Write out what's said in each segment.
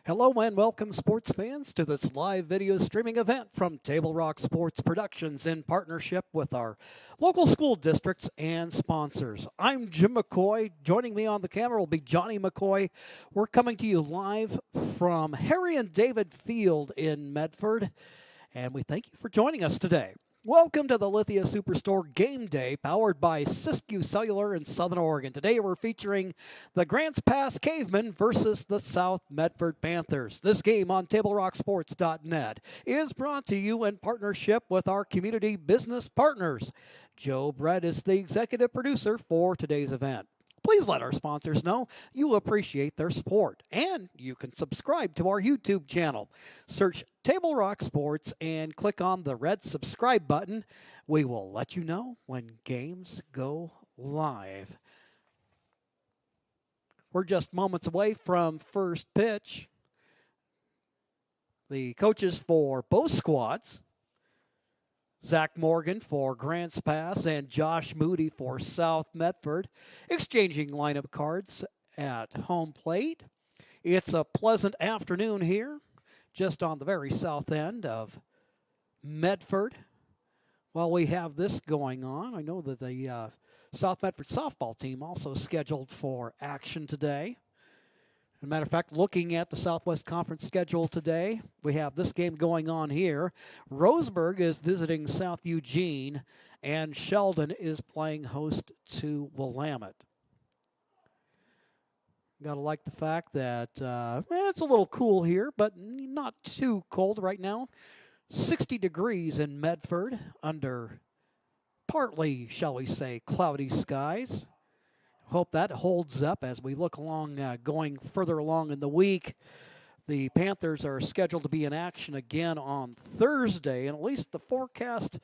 Hello and welcome, sports fans, to this live video streaming event from Table Rock Sports Productions in partnership with our local school districts and sponsors. I'm Jim McCoy. Joining me on the camera will be Johnny McCoy. We're coming to you live from Harry and David Field in Medford, and we thank you for joining us today. Welcome to the Lithia Superstore Game Day, powered by Siskiyou Cellular in Southern Oregon. Today we're featuring the Grants Pass Cavemen versus the South Medford Panthers. This game on TableRockSports.net is brought to you in partnership with our community business partners. Joe Brett is the executive producer for today's event. Please let our sponsors know you appreciate their support, and you can subscribe to our YouTube channel. Search Table Rock Sports and click on the red subscribe button. We will let you know when games go live. We're just moments away from first pitch. The coaches for both squads, Zach Morgan for Grants Pass and Josh Moody for South Medford, exchanging lineup cards at home plate. It's a pleasant afternoon here, just on the very south end of Medford. While we have this going on, I know that the South Medford softball team also scheduled for action today. As a matter of fact, looking at the Southwest Conference schedule today, we have this game going on here. Roseburg is visiting South Eugene, and Sheldon is playing host to Willamette. Got to like the fact that it's a little cool here, but not too cold right now. 60 degrees in Medford under partly, shall we say, cloudy skies. Hope that holds up as we look along, going further along in the week. The Panthers are scheduled to be in action again on Thursday, and at least the forecast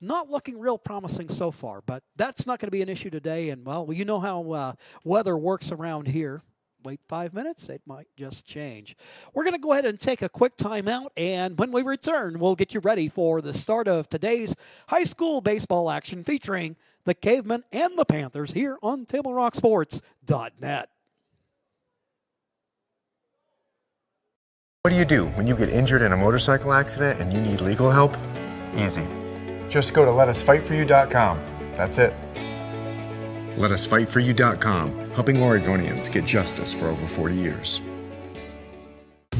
not looking real promising so far. But that's not going to be an issue today, and, well, you know how weather works around here. Wait 5 minutes, it might just change. We're going to go ahead and take a quick timeout, and when we return, we'll get you ready for the start of today's high school baseball action featuring the Cavemen and the Panthers here on TableRockSports.net. What do you do when you get injured in a motorcycle accident and you need legal help? Easy. Just go to letusfightforyou.com. That's it. Letusfightforyou.com, helping Oregonians get justice for over 40 years.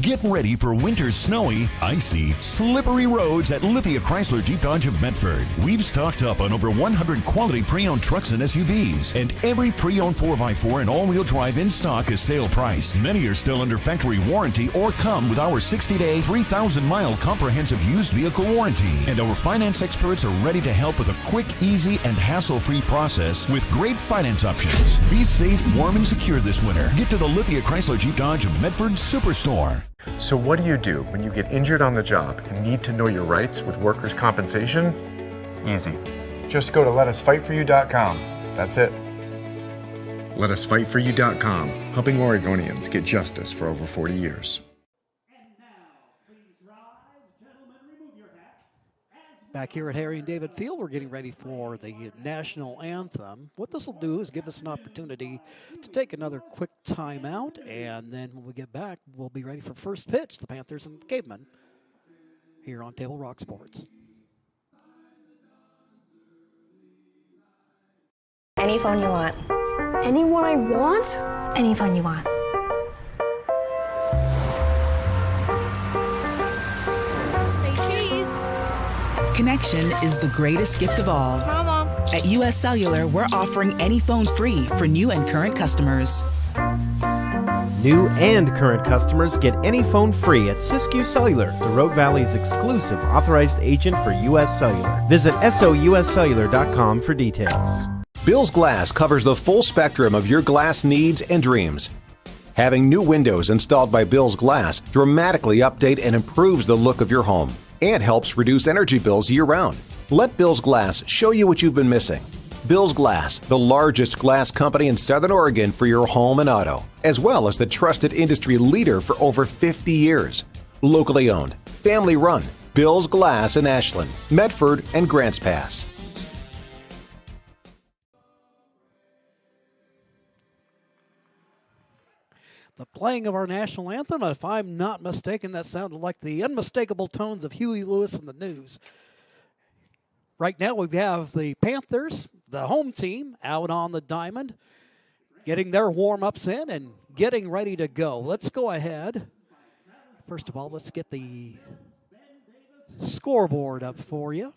Get ready for winter's snowy, icy, slippery roads at Lithia Chrysler Jeep Dodge of Medford. We've stocked up on over 100 quality pre-owned trucks and SUVs, and every pre-owned 4x4 and all-wheel drive in stock is sale priced. Many are still under factory warranty or come with our 60-day, 3,000-mile comprehensive used vehicle warranty. And our finance experts are ready to help with a quick, easy, and hassle-free process with great finance options. Be safe, warm, and secure this winter. Get to the Lithia Chrysler Jeep Dodge of Medford Superstore. So what do you do when you get injured on the job and need to know your rights with workers' compensation? Easy. Just go to letusfightforyou.com. That's it. Letusfightforyou.com, helping Oregonians get justice for over 40 years. Back here at Harry and David Field, we're getting ready for the national anthem. What this will do is give us an opportunity to take another quick timeout, and then when we get back, we'll be ready for first pitch, the Panthers and the Cavemen, here on Table Rock Sports. Any phone you want. Any one I want? Any phone you want. Connection is the greatest gift of all. Mama. At US Cellular, we're offering any phone free for new and current customers. New and current customers get any phone free at Siskiyou Cellular, the Rogue Valley's exclusive authorized agent for US Cellular. Visit souscellular.com for details. Bill's Glass covers the full spectrum of your glass needs and dreams. Having new windows installed by Bill's Glass dramatically update and improves the look of your home and helps reduce energy bills year-round. Let Bill's Glass show you what you've been missing. Bill's Glass, the largest glass company in Southern Oregon for your home and auto, as well as the trusted industry leader for over 50 years. Locally owned, family run, Bill's Glass in Ashland, Medford, and Grants Pass. the playing of our national anthem. If I'm not mistaken, that sounded like the unmistakable tones of Huey Lewis and the News. Right now we have the Panthers, the home team, out on the diamond, getting their warm-ups in and getting ready to go. Let's go ahead. First of all, let's get the scoreboard up for you.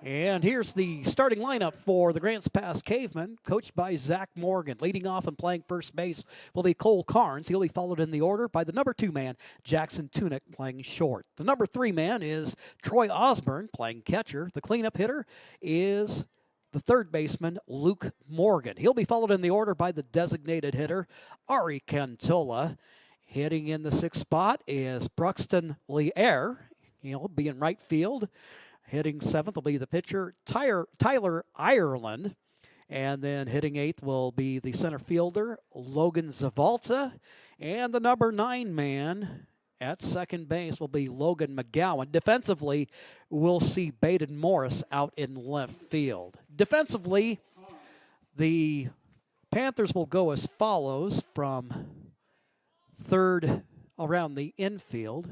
And here's the starting lineup for the Grants Pass Cavemen, coached by Zach Morgan. Leading off and playing first base will be Cole Carnes. He'll be followed in the order by the number 2 man, Jackson Tunick, playing short. The number 3 man is Troy Osborne, playing catcher. The cleanup hitter is the third baseman, Luke Morgan. He'll be followed in the order by the designated hitter, Ari Cantola. Hitting in the 6th spot is Bruxton Leaire. He'll be in right field. Hitting 7th will be the pitcher, Tyler Ireland. And then hitting 8th will be the center fielder, Logan Zavalta. And the number 9 man at second base will be Logan McGowan. Defensively, we'll see Baden Morris out in left field. Defensively, the Panthers will go as follows from third around the infield.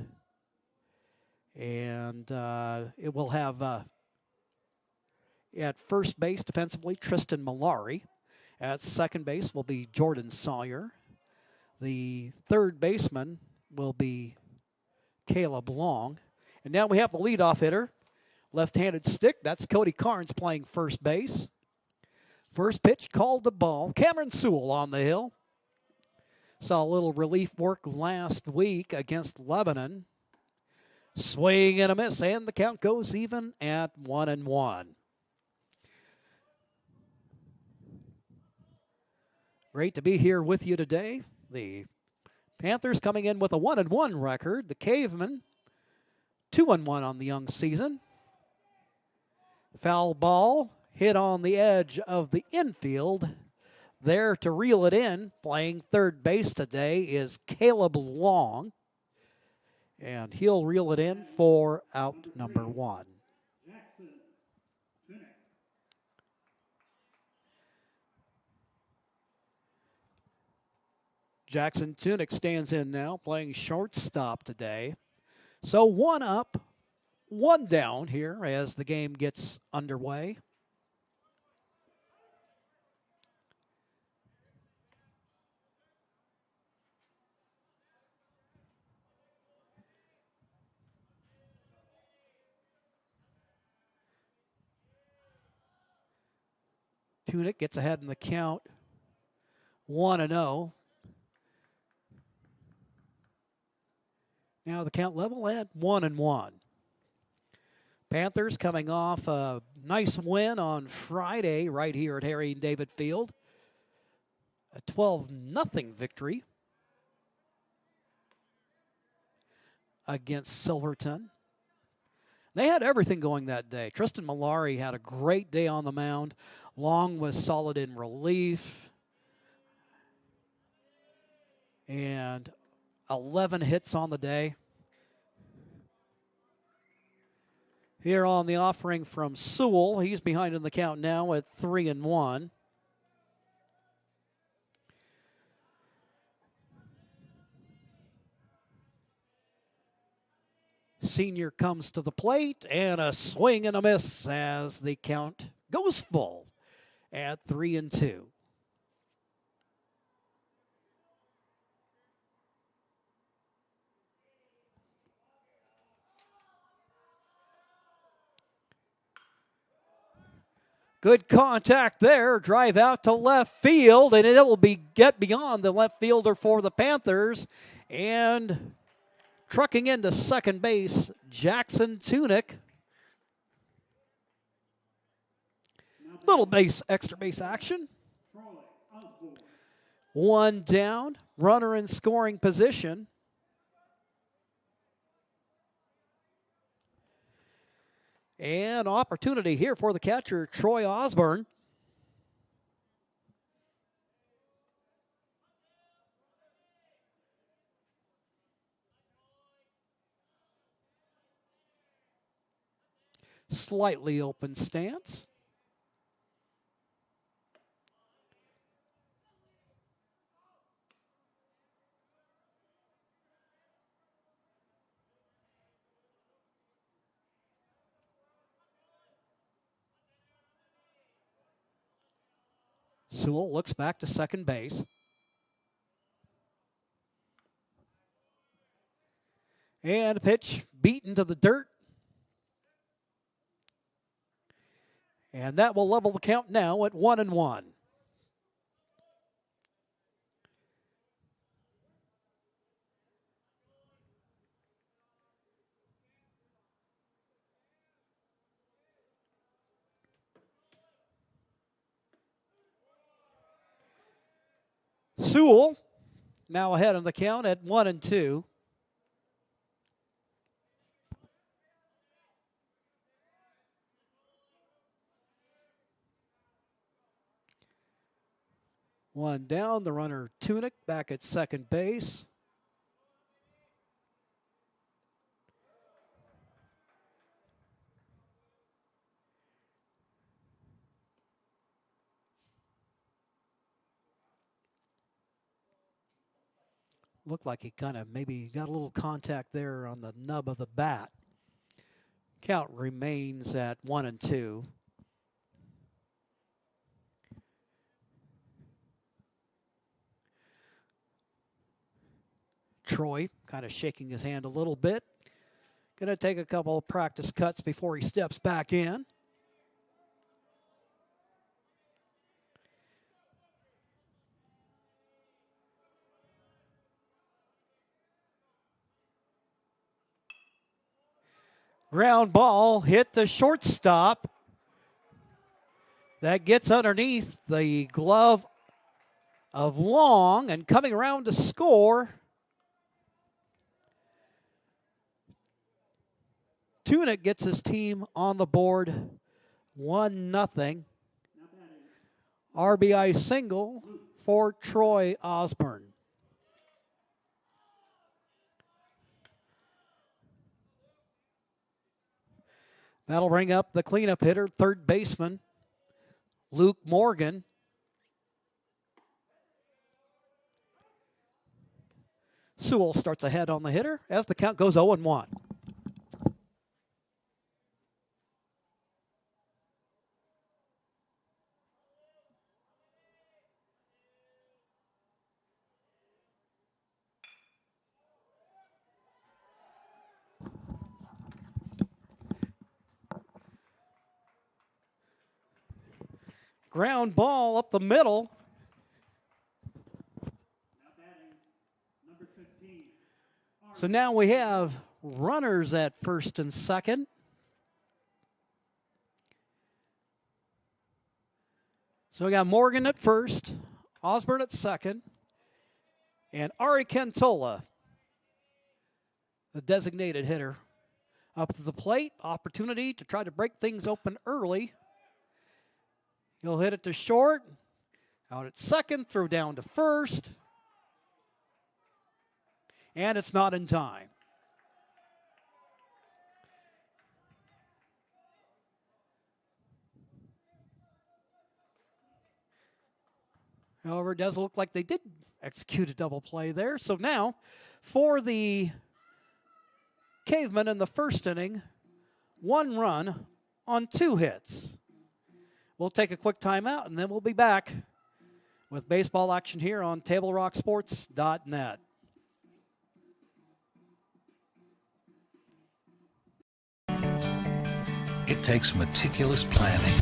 And it will have at first base defensively Tristan Malari. At second base will be Jordan Sawyer. The third baseman will be Caleb Long. And now we have the leadoff hitter, left-handed stick. That's Cody Carnes playing first base. First pitch called the ball. Cameron Sewell on the hill. Saw a little relief work last week against Lebanon. Swing and a miss, and the count goes even at 1-1. Great to be here with you today. The Panthers coming in with a 1-1 record. The Cavemen 2-1 on the young season. Foul ball hit on the edge of the infield. There to reel it in, playing third base today, is Caleb Long. And he'll reel it in for out number 1. Jackson Tunick stands in now, playing shortstop today. So 1 up, 1 down here as the game gets underway. Tunick gets ahead in the count, 1-0. Now the count level at 1-1. Panthers coming off a nice win on Friday right here at Harry and David Field. A 12-0 victory against Silverton. They had everything going that day. Tristan Malari had a great day on the mound. Long was solid in relief. And 11 hits on the day. Here on the offering from Sewell. He's behind in the count now at 3-1. Senior comes to the plate, and a swing and a miss as the count goes full at 3-2. Good contact there. Drive out to left field, and it will get beyond the left fielder for the Panthers. And trucking into second base, Jackson Tunick. Little extra base action. 1 down, runner in scoring position. And opportunity here for the catcher, Troy Osborne. Slightly open stance. Sewell looks back to second base. And a pitch beaten to the dirt. And that will level the count now at 1-1. Sewell now ahead on the count at 1-2. One down, the runner Tunick back at second base. Looked like he kind of maybe got a little contact there on the nub of the bat. Count remains at 1-2. Troy kind of shaking his hand a little bit. Going to take a couple of practice cuts before he steps back in. Ground ball hit the shortstop. That gets underneath the glove of Long, and coming around to score, Tunick gets his team on the board 1-0. RBI single for Troy Osborne. That'll bring up the cleanup hitter, third baseman, Luke Morgan. Sewell starts ahead on the hitter as the count goes 0-1. Ground ball up the middle. So now we have runners at first and second. So we got Morgan at first, Osborne at second, and Ari Cantola, the designated hitter, up to the plate. Opportunity to try to break things open early. He'll hit it to short, out at second, throw down to first, and it's not in time. However, it does look like they did execute a double play there. So now, for the Cavemen in the first inning, 1 run on 2 hits. We'll take a quick timeout, and then we'll be back with baseball action here on TableRockSports.net. It takes meticulous planning,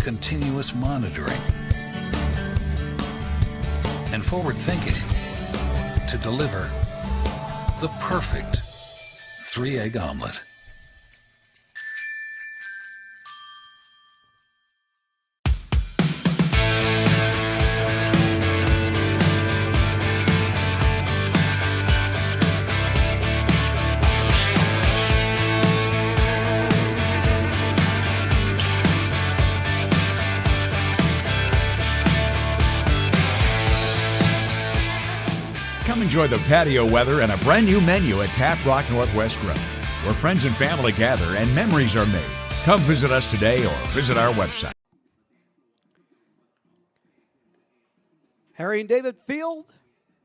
continuous monitoring, and forward thinking to deliver the perfect 3-egg omelet. Come enjoy the patio weather and a brand new menu at Tap Rock Northwest Grill, where friends and family gather and memories are made. Come visit us today or visit our website. Harry and David Field,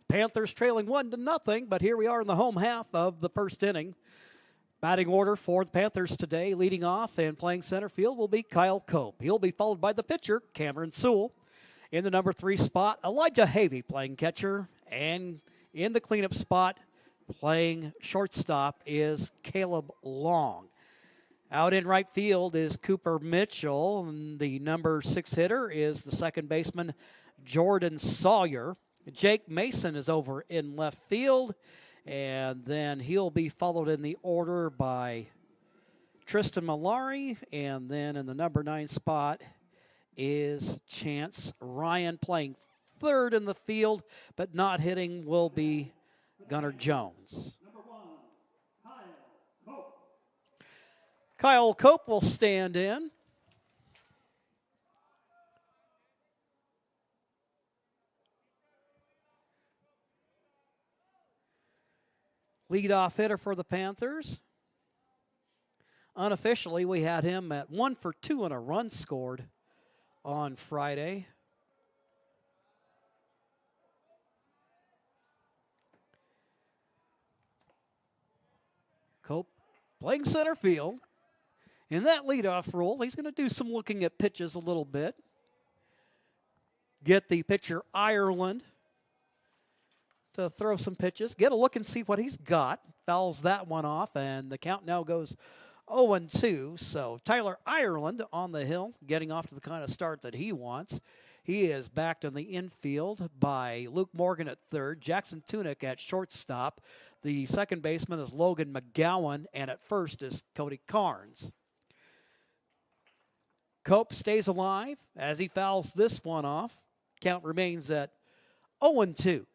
Panthers trailing 1-0, but here we are in the home half of the first inning. Batting order for the Panthers today, leading off and playing center field will be Kyle Cope. He'll be followed by the pitcher, Cameron Sewell. In the number 3 spot, Elijah Havey playing catcher. And in the cleanup spot, playing shortstop is Caleb Long. Out in right field is Cooper Mitchell, and the number 6 hitter is the second baseman, Jordan Sawyer. Jake Mason is over in left field, and then he'll be followed in the order by Tristan Malari, and then in the number 9 spot is Chance Ryan. Playing third in the field, but not hitting will be Gunnar Jones. Kyle Cope will stand in. Leadoff hitter for the Panthers. Unofficially, we had him at 1 for 2 and a run scored on Friday. Cope playing center field. In that leadoff role, he's going to do some looking at pitches a little bit. Get the pitcher Ireland to throw some pitches. Get a look and see what he's got. Fouls that one off, and the count now goes 0-2. So Tyler Ireland on the hill, getting off to the kind of start that he wants. He is backed in the infield by Luke Morgan at third, Jackson Tunick at shortstop. The second baseman is Logan McGowan, and at first is Cody Carnes. Cope stays alive as he fouls this one off. Count remains at 0-2.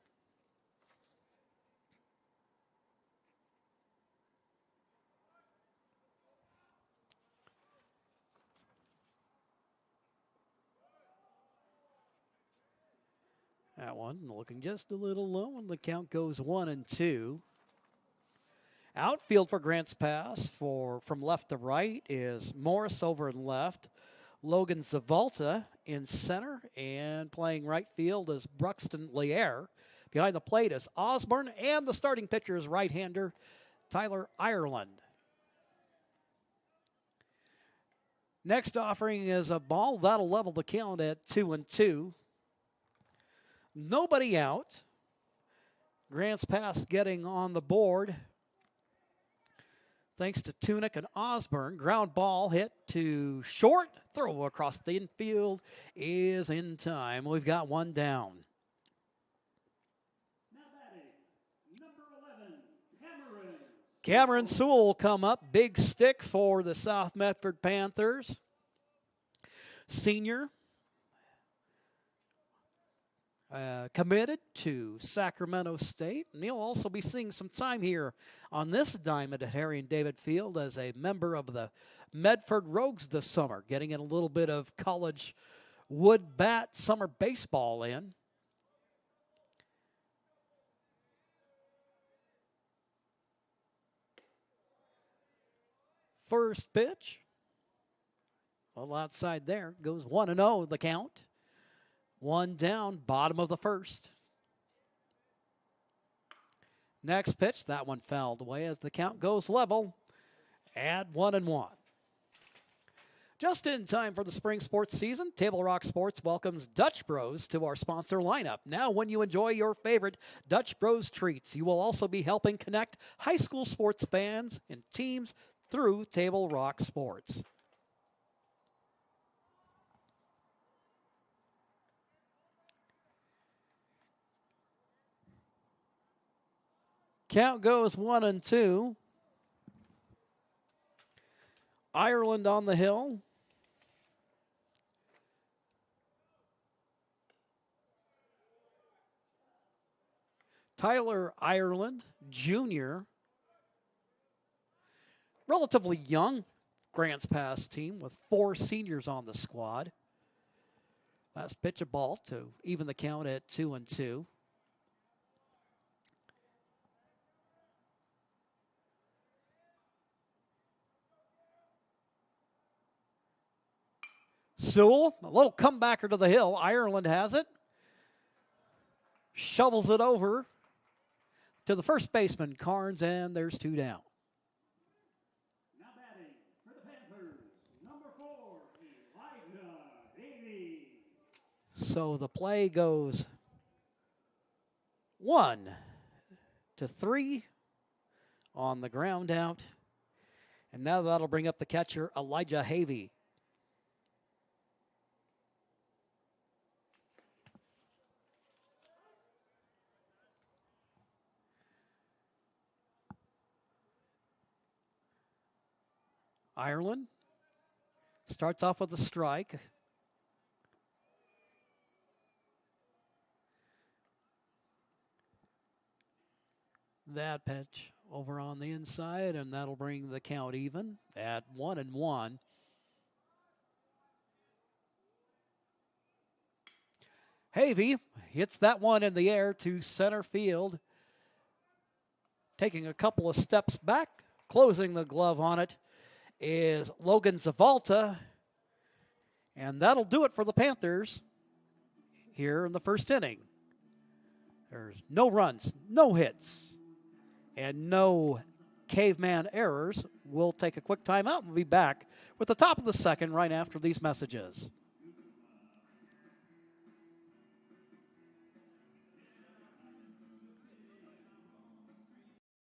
That one looking just a little low, and the count goes 1-2. Outfield for Grants Pass from left to right is Morris over in left. Logan Zavalta in center, and playing right field is Bruxton Lear. Behind the plate is Osborne, and the starting pitcher is right-hander Tyler Ireland. Next offering is a ball. That'll level the count at 2-2. Nobody out. Grants Pass getting on the board. Thanks to Tunick and Osborne. Ground ball hit to short. Throw across the infield is in time. We've got one down. Now batting, number 11, Cameron Sewell will come up. Big stick for the South Medford Panthers. Senior. Committed to Sacramento State, and he'll also be seeing some time here on this diamond at Harry and David Field as a member of the Medford Rogues this summer, getting in a little bit of college wood bat summer baseball in. First pitch, well, outside there, goes 1-0 the count. One down, bottom of the first. Next pitch, that one fouled away as the count goes level at 1-1. Just in time for the spring sports season, Table Rock Sports welcomes Dutch Bros to our sponsor lineup. Now, when you enjoy your favorite Dutch Bros treats, you will also be helping connect high school sports fans and teams through Table Rock Sports. Count goes 1-2. Ireland on the hill. Tyler Ireland, Jr., relatively young Grants Pass team with 4 seniors on the squad. Last pitch a ball to even the count at 2-2. Sewell, a little comebacker to the hill. Ireland has it. shovels it over to the first baseman, Carnes, and there's 2 down. Now batting for the Panthers, number 4, Elijah Davies. So the play goes 1 to 3 on the ground out. And now that'll bring up the catcher, Elijah Havey. Ireland starts off with a strike. That pitch over on the inside, and that'll bring the count even at 1-1. Havey hits that one in the air to center field. Taking a couple of steps back, closing the glove on it is Logan Zavalta. And that'll do it for the Panthers here in the first inning. There's no runs, no hits, and no caveman errors. We'll take a quick timeout and we'll be back with the top of the second right after these messages.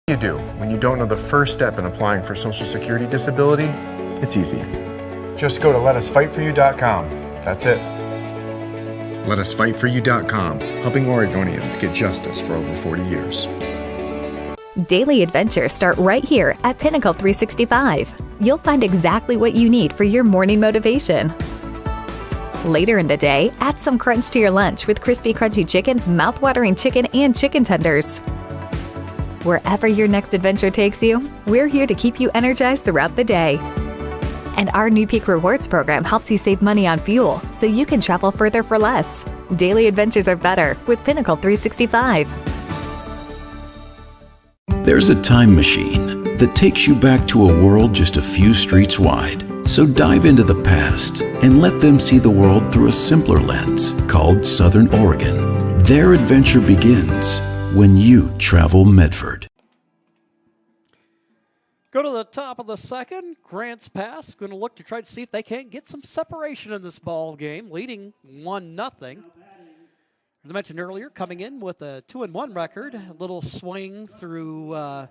You do when you don't know the first step in applying for Social Security disability? It's easy. Just go to letusfightforyou.com. That's it. Letusfightforyou.com, helping Oregonians get justice for over 40 years. Daily adventures start right here at Pinnacle 365. You'll find exactly what you need for your morning motivation. Later in the day, add some crunch to your lunch with crispy, crunchy chickens, mouth-watering chicken, and chicken tenders. Wherever your next adventure takes you, we're here to keep you energized throughout the day. And our new Peak Rewards program helps you save money on fuel so you can travel further for less. Daily adventures are better with Pinnacle 365. There's a time machine that takes you back to a world just a few streets wide. So dive into the past and let them see the world through a simpler lens called Southern Oregon. Their adventure begins when you travel Medford. Go to the top of the second. Grants Pass going to look to try to see if they can't get some separation in this ball game, leading 1-0. As I mentioned earlier, coming in with a 2-1 record, a little swing through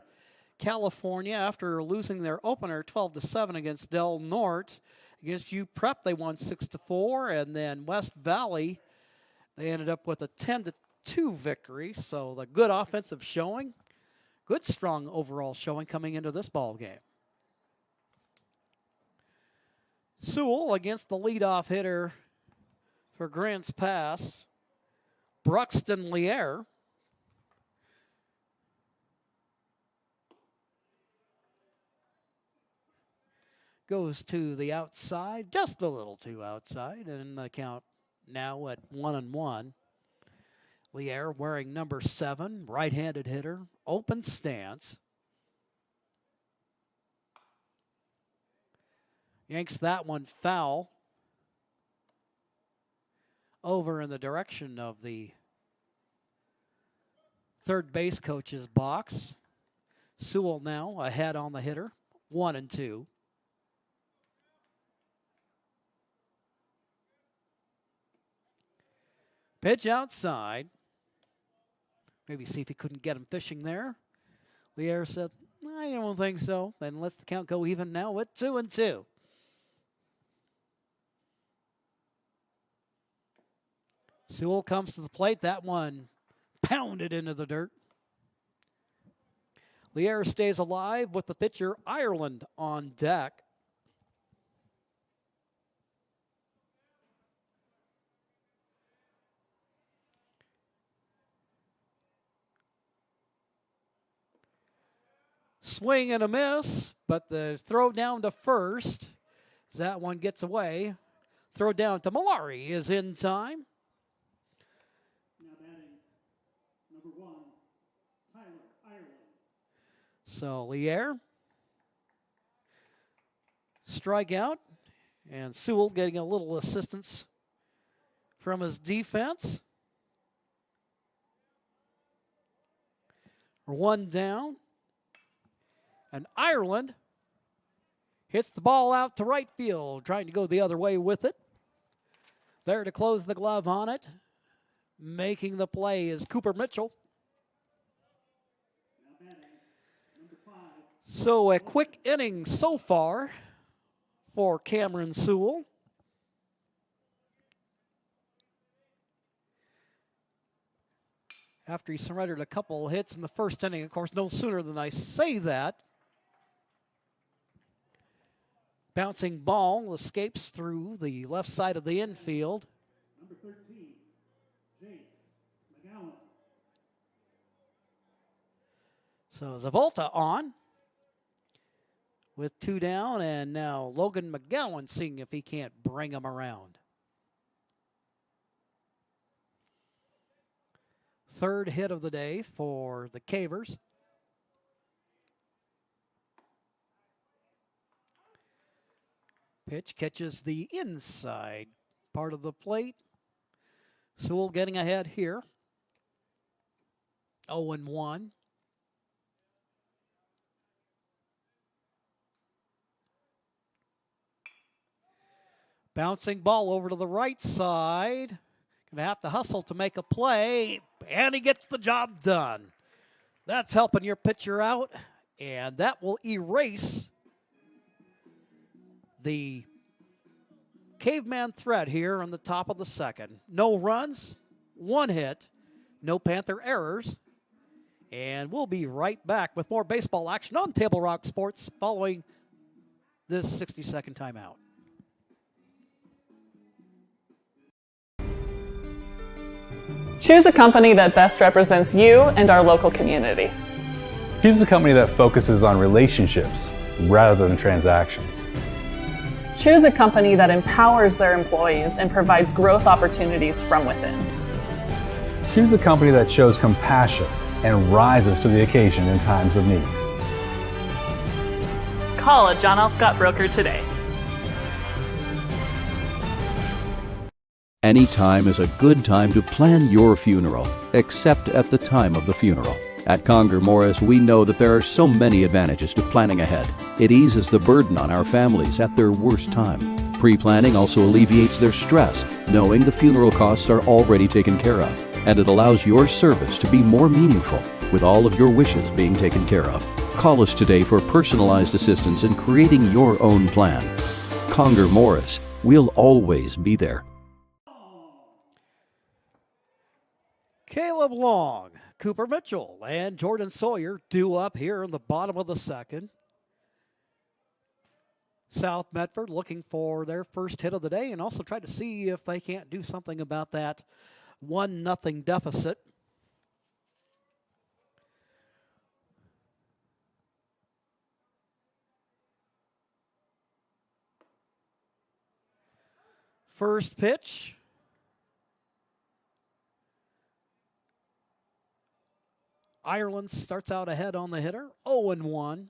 California after losing their opener 12-7 against Del Norte. Against U Prep, they won 6-4, and then West Valley, they ended up with a 10-2 victory. So the good offensive showing, good strong overall showing coming into this ball game. Sewell against the leadoff hitter for Grants Pass, Bruxton Lier. Goes to the outside, just a little too outside, and the count now at 1-1. Lier wearing number 7, right-handed hitter, open stance. Yanks that one foul over in the direction of the third base coach's box. Sewell now ahead on the hitter, 1-2. Pitch outside. Maybe see if he couldn't get him fishing there. Lier said, I don't think so. Then lets the count go even now at 2-2. Sewell comes to the plate. That one pounded into the dirt. Lier stays alive with the pitcher Ireland on deck. Swing and a miss, but the throw down to first, as that one gets away. Throw down to Malari is in time. Now batting, number 1, Tyler Ireland. So Lier, strikeout, and Sewell getting a little assistance from his defense. One down. And Ireland hits the ball out to right field, trying to go the other way with it. There to close the glove on it. Making the play is Cooper Mitchell. So a quick inning so far for Cameron Sewell. After he surrendered a couple hits in the first inning, of course, no sooner than I say that. Bouncing ball escapes through the left side of the infield. Number 13, Jace McGowan. So Zavolta on with 2 down, and now Logan McGowan seeing if he can't bring him around. Third hit of the day for the Cavers. Pitch catches the inside part of the plate. Sewell getting ahead here. 0-1. Bouncing ball over to the right side. Going to have to hustle to make a play, and he gets the job done. That's helping your pitcher out, and that will erase the caveman threat here on the top of the second. No runs, 1 hit, no Panther errors, and we'll be right back with more baseball action on Table Rock Sports following this 60-second timeout. Choose a company that best represents you and our local community. Choose a company that focuses on relationships rather than transactions. Choose a company that empowers their employees and provides growth opportunities from within. Choose a company that shows compassion and rises to the occasion in times of need. Call a John L. Scott broker today. Any time is a good time to plan your funeral, except at the time of the funeral. At Conger Morris, we know that there are so many advantages to planning ahead. It eases the burden on our families at their worst time. Pre-planning also alleviates their stress, knowing the funeral costs are already taken care of. And it allows your service to be more meaningful, with all of your wishes being taken care of. Call us today for personalized assistance in creating your own plan. Conger Morris, we'll always be there. Caleb Long, Cooper Mitchell, and Jordan Sawyer due up here in the bottom of the second. South Medford looking for their first hit of the day and also try to see if they can't do something about that 1-0 deficit. First pitch. Ireland starts out ahead on the hitter, 0-1.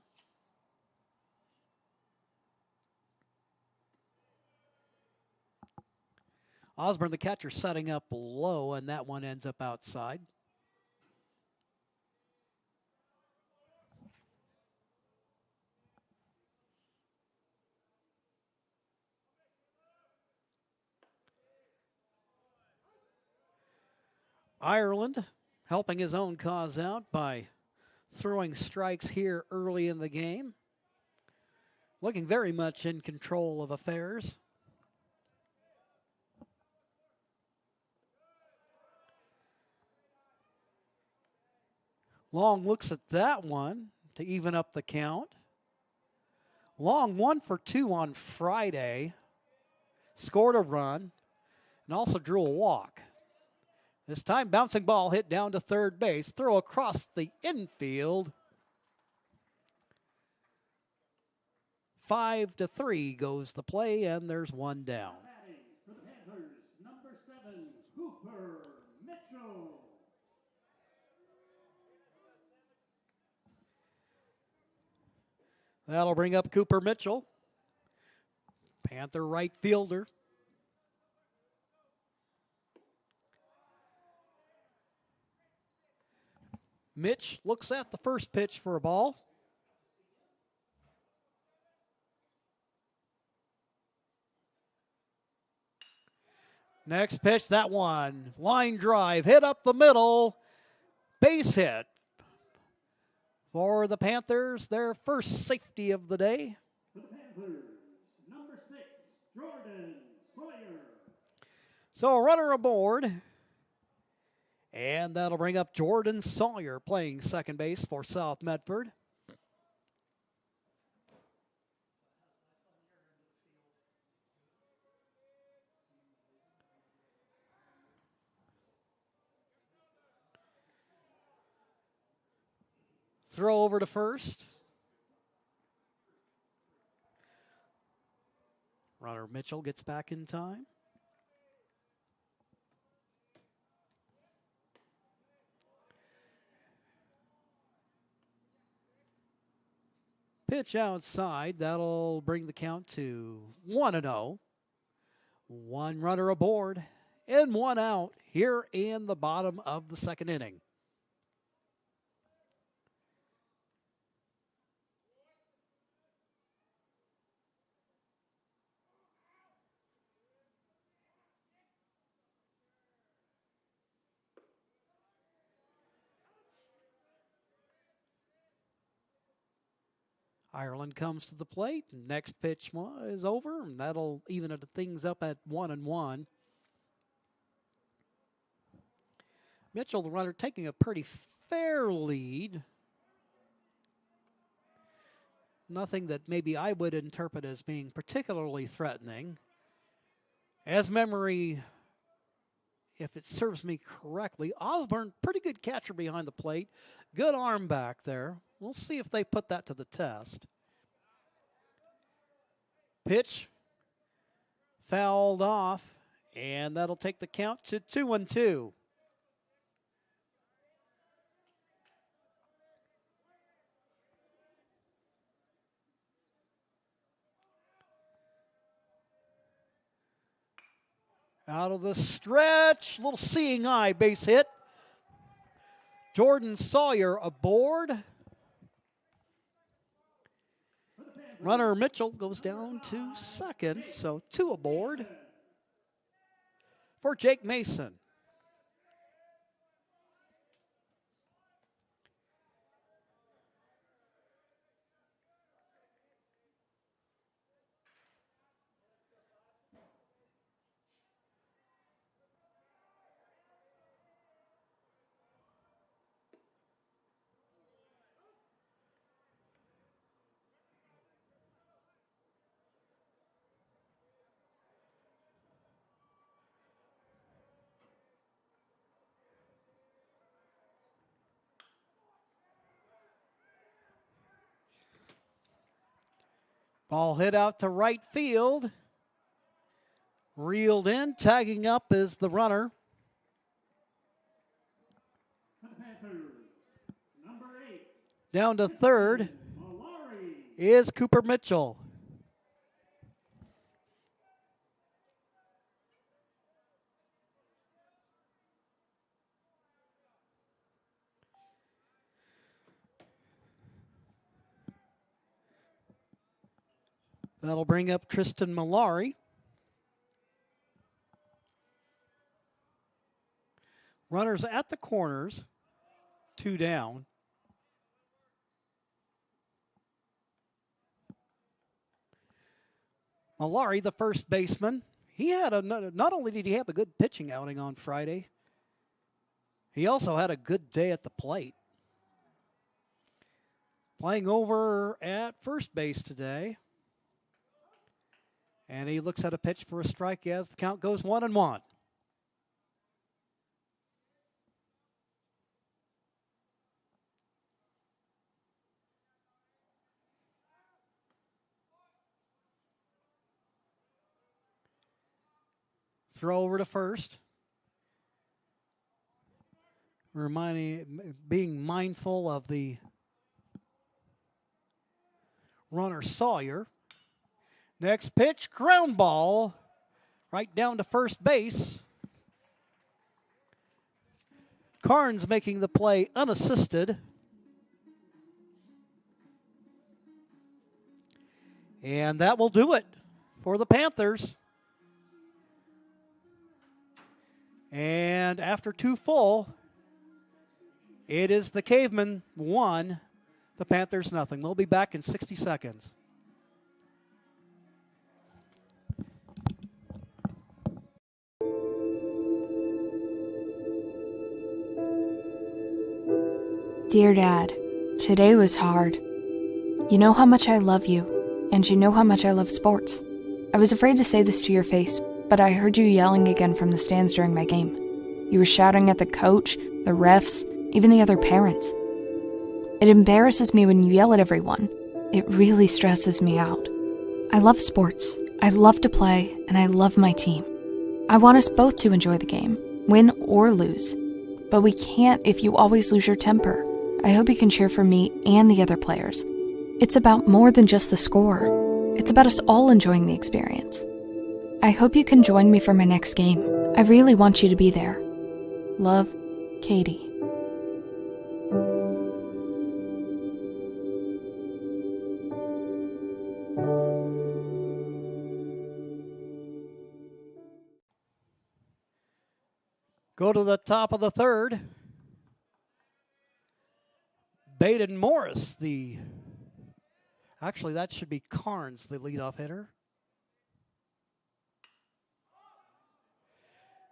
Osborne, the catcher, setting up low, and that one ends up outside. Ireland helping his own cause out by throwing strikes here early in the game. Looking very much in control of affairs. Long looks at that one to even up the count. Long 1 for 2 on Friday. Scored a run and also drew a walk. This time, bouncing ball hit down to third base. Throw across the infield. 5-3 goes the play, and there's one down. For the Panthers, number 7, Cooper Mitchell. That'll bring up Cooper Mitchell, Panther right fielder. Mitch looks at the first pitch for a ball. Next pitch, that one. Line drive, hit up the middle. Base hit for the Panthers, their first safety of the day. For the Panthers, number 6, Jordan Sawyer. So a runner aboard. And that'll bring up Jordan Sawyer playing second base for South Medford. Throw over to first. Runner Mitchell gets back in time. Pitch outside. That'll bring the count to 1-0. One runner aboard and one out here in the bottom of the second inning. Ireland comes to the plate. Next pitch is over, and that'll even things up at 1-1. Mitchell, the runner, taking a pretty fair lead. Nothing that maybe I would interpret as being particularly threatening. As memory, if it serves me correctly, Osborne, pretty good catcher behind the plate. Good arm back there. We'll see if they put that to the test. Pitch fouled off, and that'll take the count to 2-2. Out of the stretch, little seeing eye base hit. Jordan Sawyer aboard. Runner Mitchell goes down to second, so 2 aboard for Jake Mason. Ball hit out to right field. Reeled in, tagging up is the runner. Number 8. Down to third is Cooper Mitchell. That'll bring up Tristan Malari. Runners at the corners, 2 down. Malari, the first baseman, he had not only did he have a good pitching outing on Friday, he also had a good day at the plate. Playing over at first base today. And he looks at a pitch for a strike as the count goes 1-1. Throw over to first. Being mindful of the runner Sawyer. Next pitch, ground ball, right down to first base. Carnes making the play unassisted. And that will do it for the Panthers. And after 2 full, it is the Cavemen 1, the Panthers nothing. We'll be back in 60 seconds. Dear Dad, today was hard. You know how much I love you, and you know how much I love sports. I was afraid to say this to your face, but I heard you yelling again from the stands during my game. You were shouting at the coach, the refs, even the other parents. It embarrasses me when you yell at everyone. It really stresses me out. I love sports, I love to play, and I love my team. I want us both to enjoy the game, win or lose. But we can't if you always lose your temper. I hope you can cheer for me and the other players. It's about more than just the score. It's about us all enjoying the experience. I hope you can join me for my next game. I really want you to be there. Love, Katie. Go to the top of the third. Baden Morris, actually that should be Carnes, the leadoff hitter.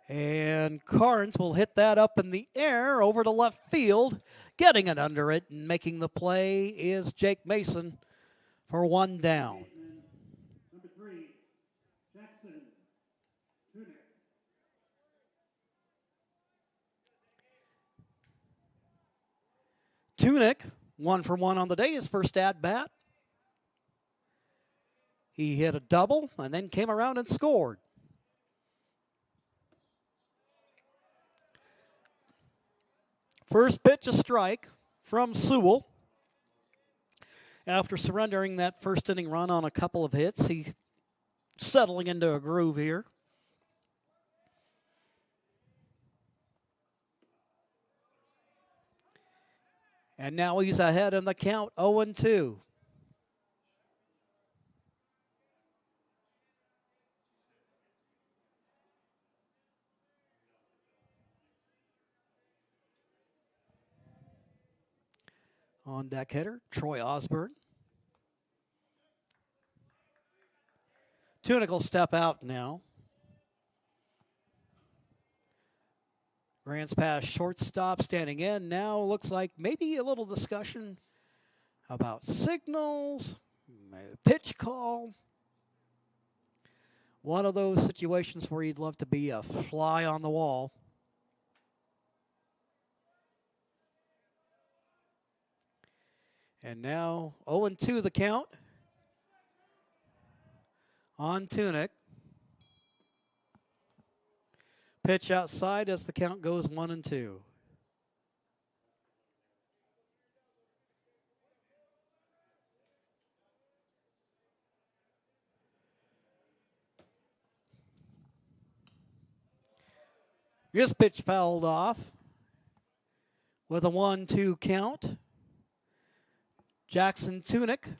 And Carnes will hit that up in the air over to left field. Getting it under it and making the play is Jake Mason for 1 down. Number 3, Jackson Tunick. Tunick, 1 for 1 on the day, his first at bat. He hit a double and then came around and scored. First pitch, a strike from Sewell. After surrendering that first inning run on a couple of hits, he's settling into a groove here. And now he's ahead in the count, 0-2. On deck hitter, Troy Osborne. Tunick will step out now. Grants past shortstop, standing in. Now looks like maybe a little discussion about signals, pitch call. One of those situations where you'd love to be a fly on the wall. And now 0-2 the count on Tunick. Pitch outside as the count goes 1-2. This pitch fouled off with a 1-2 count. Jackson Tunick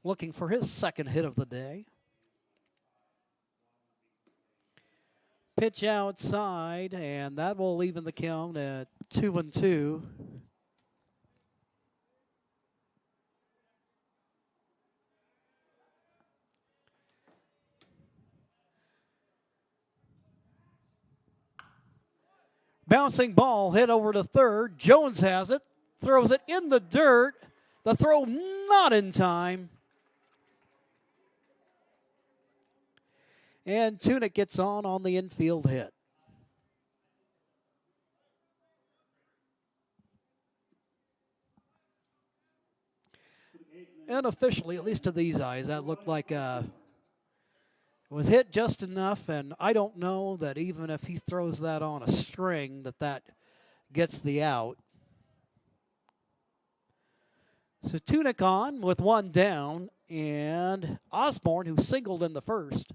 looking for his second hit of the day. Pitch outside, and that will even the count at 2-2. Bouncing ball hit over to third. Jones has it, throws it in the dirt. The throw not in time. And Tunick gets on the infield hit. And officially, at least to these eyes, that looked like it was hit just enough, and I don't know that even if he throws that on a string that gets the out. So Tunic on with one down, and Osborne, who singled in the first.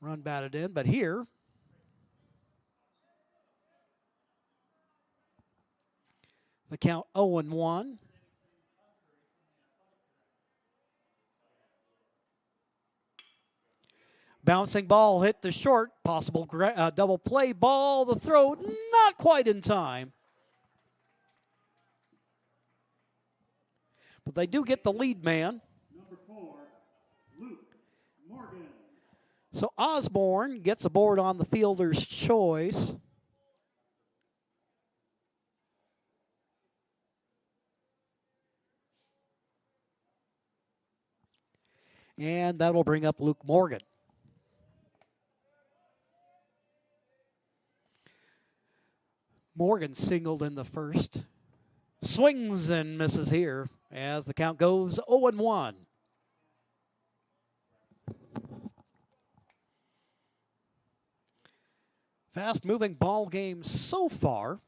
Run batted in, but here the count 0-1. Bouncing ball hit the short, possible double play ball. The throw not quite in time. But they do get the lead man. Number 4, Luke Morgan. So Osborne gets aboard on the fielder's choice. And that'll bring up Luke Morgan. Morgan singled in the first. Swings and misses here as the count goes 0-1. Fast-moving ball game so far.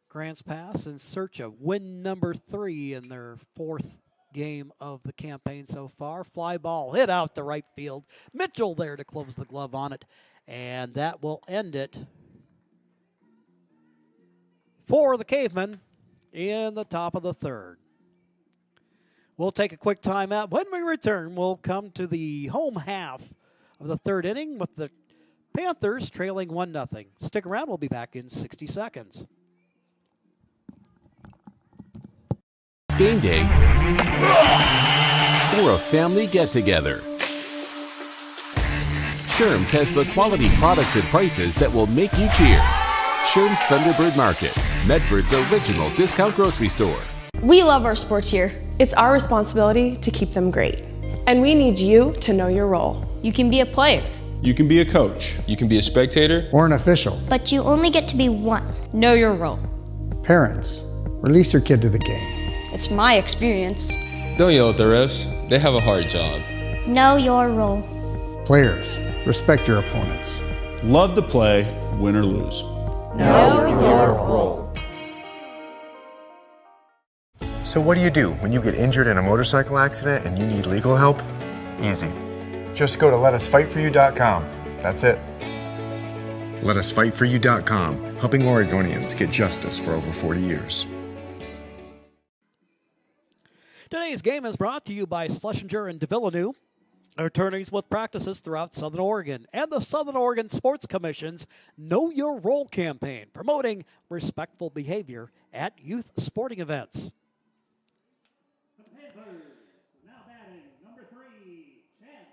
Grants Pass in search of win number 3 in their 4th game of the campaign so far. Fly ball hit out to right field. Mitchell there to close the glove on it. And that will end it for the Cavemen in the top of the 3rd. We'll take a quick timeout. When we return, we'll come to the home half of the 3rd inning with the Panthers trailing 1-0. Stick around. We'll be back in 60 seconds. Game day or a family get-together. Sherm's has the quality products and prices that will make you cheer. Sherm's Thunderbird Market, Medford's original discount grocery store. We love our sports here. It's our responsibility to keep them great. And we need you to know your role. You can be a player. You can be a coach. You can be a spectator. Or an official. But you only get to be one. Know your role. Parents, release your kid to the game. It's my experience. Don't yell at the refs. They have a hard job. Know your role. Players, respect your opponents. Love to play, win or lose. Know your role. So what do when you get injured in a motorcycle accident and you need legal help? Easy. Just go to letusfightforyou.com. That's it. Letusfightforyou.com, helping Oregonians get justice for over 40 years. Today's game is brought to you by Schlesinger and DeVilleneuve, attorneys with practices throughout Southern Oregon, and the Southern Oregon Sports Commission's Know Your Role campaign, promoting respectful behavior at youth sporting events. The Panthers now batting number 3, Chance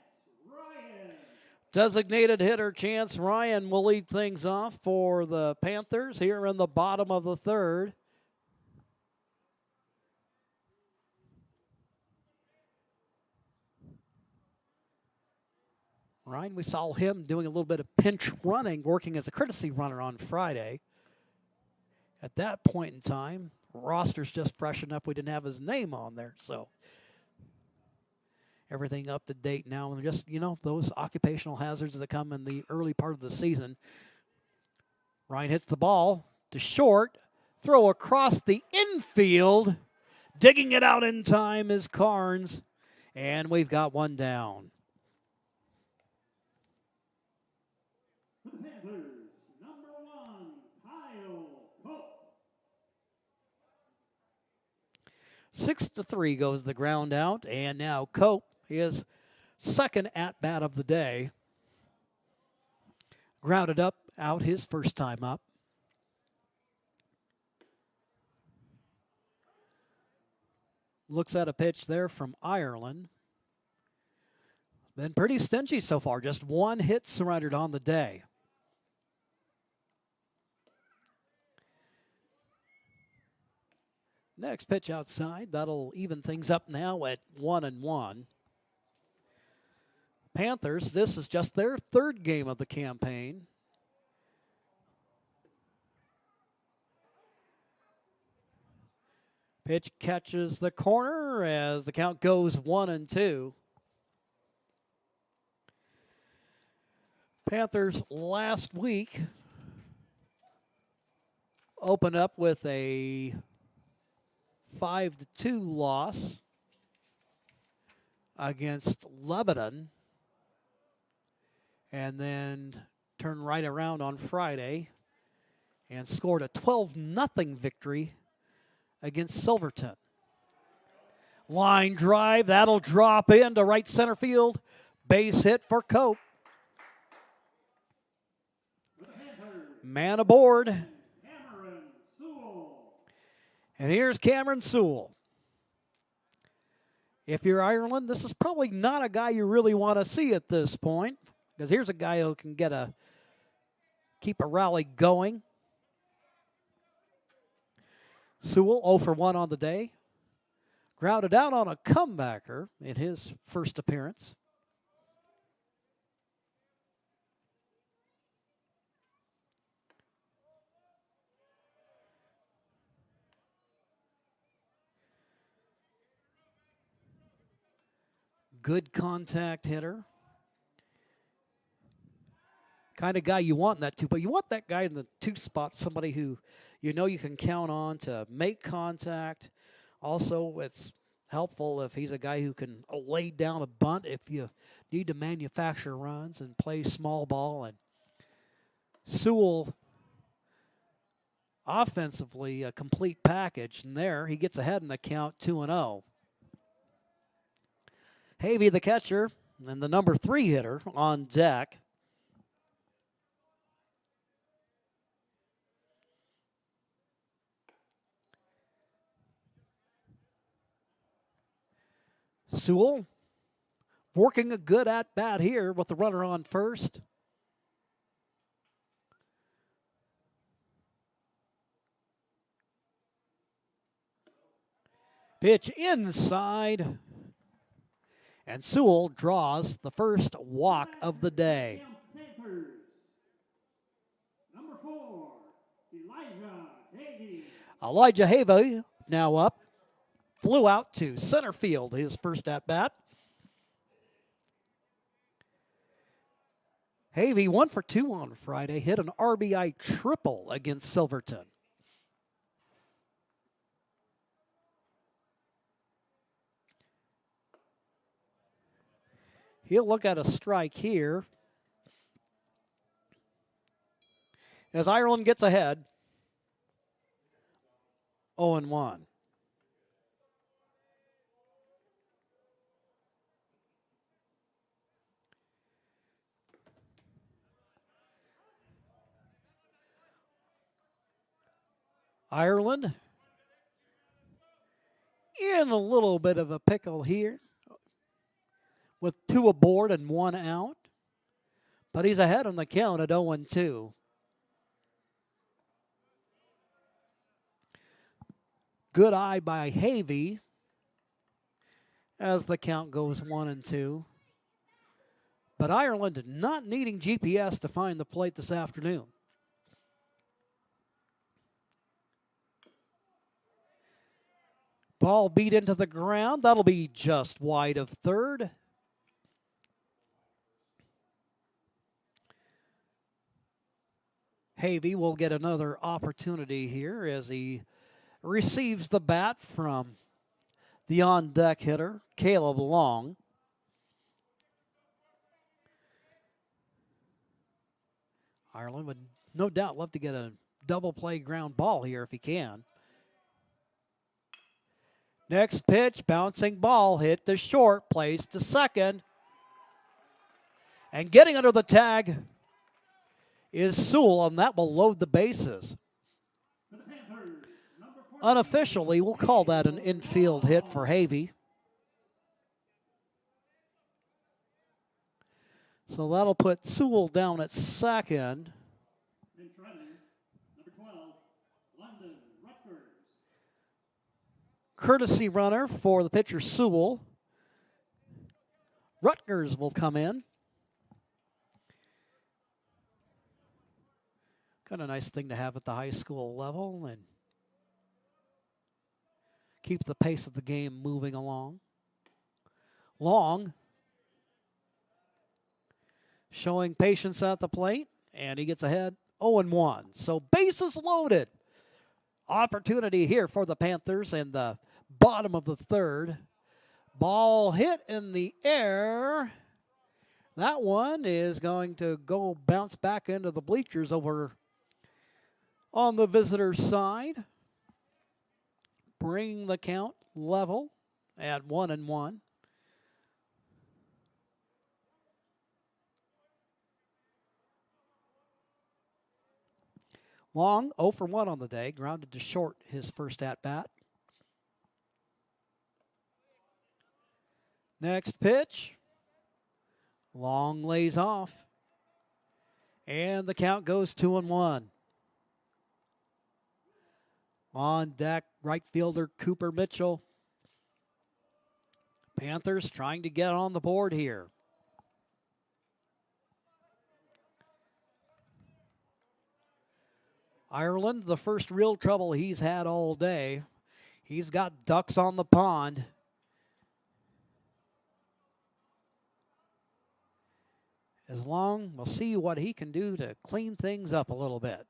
Ryan. Designated hitter Chance Ryan will lead things off for the Panthers here in the bottom of the 3rd. Ryan, we saw him doing a little bit of pinch running, working as a courtesy runner on Friday. At that point in time, roster's just fresh enough we didn't have his name on there, so everything up to date now. And just, those occupational hazards that come in the early part of the season. Ryan hits the ball to short, throw across the infield. Digging it out in time is Carnes, and we've got one down. Panthers, number 1, Kyle Cope. 6-3 goes the ground out, and now Cope, his second at-bat of the day. Grounded up, out his first time up. Looks at a pitch there from Ireland. Been pretty stingy so far, just one hit surrendered on the day. Next pitch outside, that'll even things up now at 1-1. Panthers, this is just their 3rd game of the campaign. Pitch catches the corner as the count goes 1-2. Panthers last week opened up with a 5-2 loss against Lebanon, and then turned right around on Friday and scored a 12-0 victory against Silverton. Line drive, that'll drop into right center field. Base hit for Cope. Man aboard. And here's Cameron Sewell. If you're Ireland, this is probably not a guy you really want to see at this point, because here's a guy who can keep a rally going. Sewell 0 for 1 on the day. Grounded out on a comebacker in his first appearance. Good contact hitter. Kind of guy you want in that two, but you want that guy in the 2 spot, somebody who you know you can count on to make contact. Also, it's helpful if he's a guy who can lay down a bunt if you need to manufacture runs and play small ball. And Sewell, offensively, a complete package. And there, he gets ahead in the count 2-0. Havey, the catcher, and the number 3 hitter on deck. Sewell working a good at-bat here with the runner on first. Pitch inside. And Sewell draws the first walk of the day. Number 4, Elijah Havey now up. Flew out to center field, his first at-bat. Havey 1 for 2 on Friday, hit an RBI triple against Silverton. He'll look at a strike here as Ireland gets ahead 0-1. Ireland in a little bit of a pickle here with 2 aboard and 1 out. But he's ahead on the count at 0-2. Good eye by Havey as the count goes 1-2. But Ireland not needing GPS to find the plate this afternoon. Ball beat into the ground. That'll be just wide of third. Havey will get another opportunity here as he receives the bat from the on-deck hitter, Caleb Long. Ireland would no doubt love to get a double play ground ball here if he can. Next pitch, bouncing ball, hit to short, placed to second. And getting under the tag is Sewell, and that will load the bases. Unofficially, we'll call that an infield hit for Havey. So that'll put Sewell down at second. Courtesy runner for the pitcher Sewell. Rutgers will come in. Kind of a nice thing to have at the high school level and keep the pace of the game moving along. Long showing patience at the plate, and he gets ahead 0-1. So bases loaded. Opportunity here for the Panthers in the bottom of the third. Ball hit in the air. That one is going to go bounce back into the bleachers over on the visitor's side. Bring the count level at 1-1. Long 0 for 1 on the day, grounded to short his first at-bat. Next pitch. Long lays off. And the count goes 2-1. On deck, right fielder Cooper Mitchell. Panthers trying to get on the board here. Ireland, the first real trouble he's had all day. He's got ducks on the pond. We'll see what he can do to clean things up a little bit.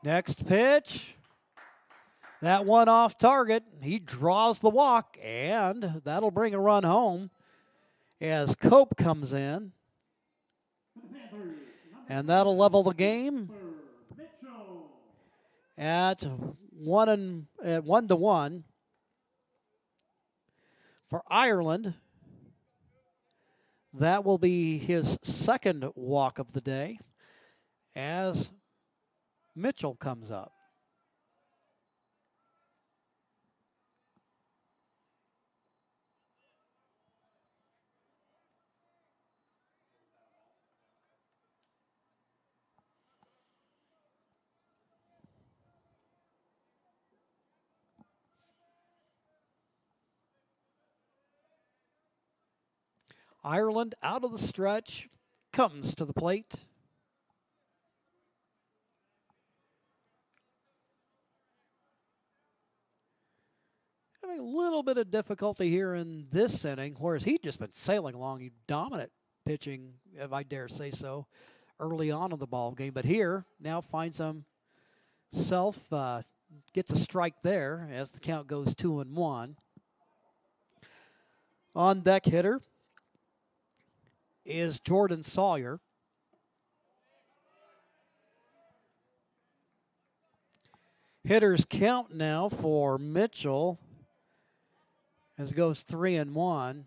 Next pitch. That one off target. He draws the walk, and that'll bring a run home as Cope comes in. And that'll level the game at 1-1. For Ireland, that will be his second walk of the day as Mitchell comes up. Ireland out of the stretch, comes to the plate. Having a little bit of difficulty here in this inning, whereas he'd just been sailing along. He dominant pitching, if I dare say so, early on in the ball game. But here, now finds himself, gets a strike there as the count goes 2-1. On deck hitter is Jordan Sawyer. Hitters count now for Mitchell as it goes 3-1.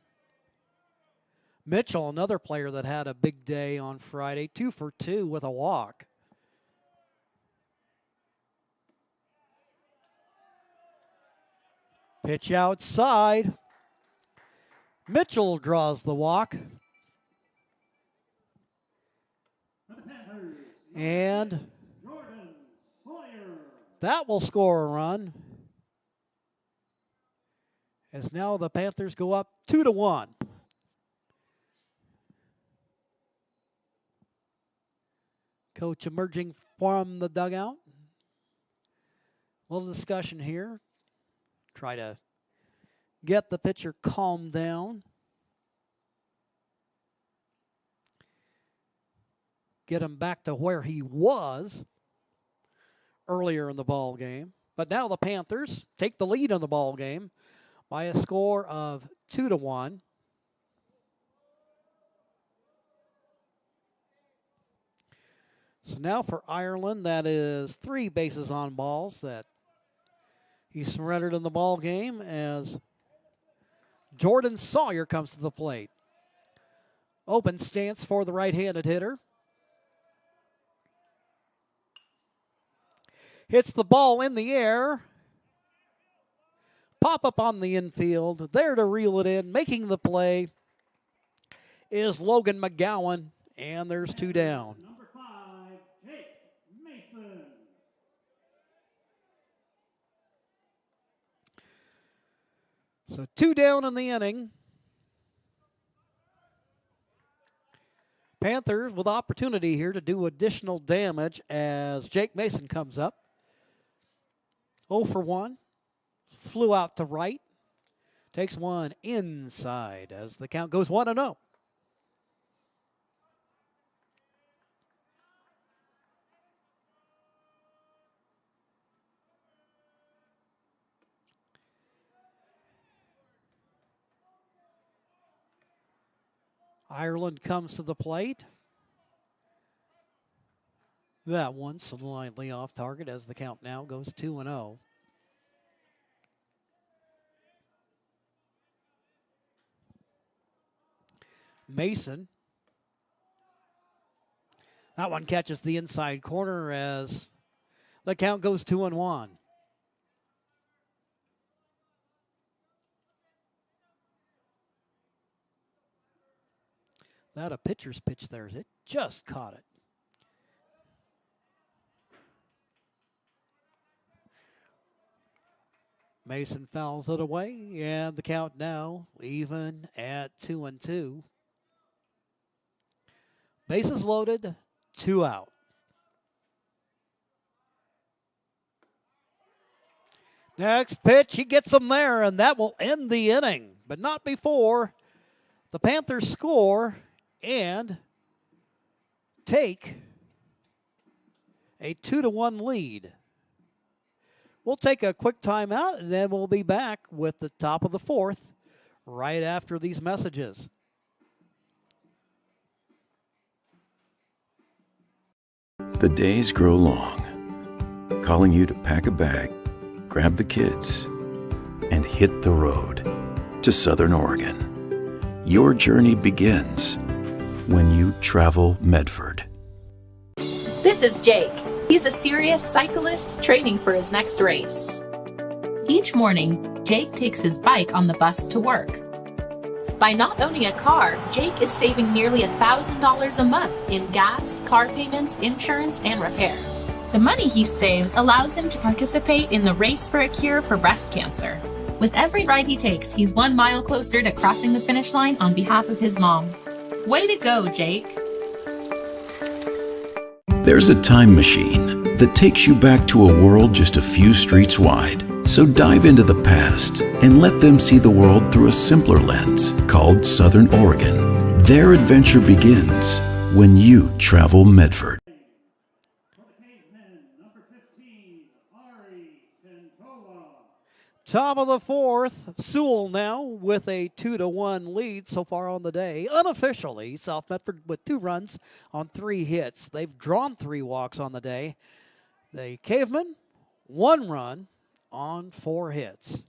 Mitchell, another player that had a big day on Friday, 2 for 2 with a walk. Pitch outside. Mitchell draws the walk. And that will score a run. As now the Panthers go up 2-1. Coach emerging from the dugout. A little discussion here. Try to get the pitcher calmed down. Get him back to where he was earlier in the ball game. But now the Panthers take the lead in the ball game by a score of 2-1. So now for Ireland, that is 3 bases on balls that he surrendered in the ball game as Jordan Sawyer comes to the plate. Open stance for the right-handed hitter. Hits the ball in the air. Pop up on the infield. There to reel it in. Making the play is Logan McGowan. And there's 2 down. Number 5, Jake Mason. So 2 down in the inning. Panthers with opportunity here to do additional damage as Jake Mason comes up. 0 for 1. Flew out to right Takes one inside as the count goes 1-0. Ireland comes to the plate. That one slightly off target as the count now goes 2-0. Mason. That one catches the inside corner as the count goes 2-1. That a pitcher's pitch there. It just caught it. Mason fouls it away, and the count now even at 2-2. Bases loaded, 2 out. Next pitch, he gets them there, and that will end the inning, but not before the Panthers score and take a 2-1 lead. We'll take a quick timeout, and then we'll be back with the top of the fourth right after these messages. The days grow long, calling you to pack a bag, grab the kids, and hit the road to Southern Oregon. Your journey begins when you travel Medford. This is Jake. He's a serious cyclist training for his next race. Each morning, Jake takes his bike on the bus to work. By not owning a car, Jake is saving nearly $1,000 a month in gas, car payments, insurance, and repair. The money he saves allows him to participate in the Race for a Cure for breast cancer. With every ride he takes, he's 1 mile closer to crossing the finish line on behalf of his mom. Way to go, Jake. There's a time machine that takes you back to a world just a few streets wide. So dive into the past and let them see the world through a simpler lens called Southern Oregon. Their adventure begins when you travel Medford. Top of the fourth, Sewell now with a 2-1 lead so far on the day. Unofficially, South Medford with 2 runs on 3 hits. They've drawn 3 walks on the day. The Cavemen, 1 run on 4 hits.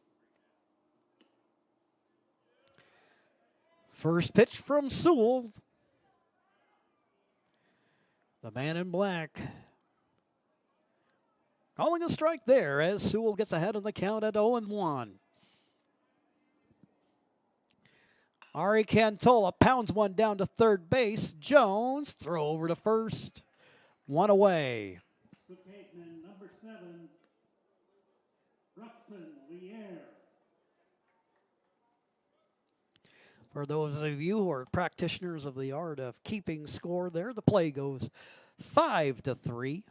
First pitch from Sewell. The man in black calling a strike there as Sewell gets ahead in the count at 0-1. Ari Cantola pounds one down to third base. Jones throw over to first. 1 away. Number 7, Ruxpin Lier. For those of you who are practitioners of the art of keeping score there, the play goes 5-3.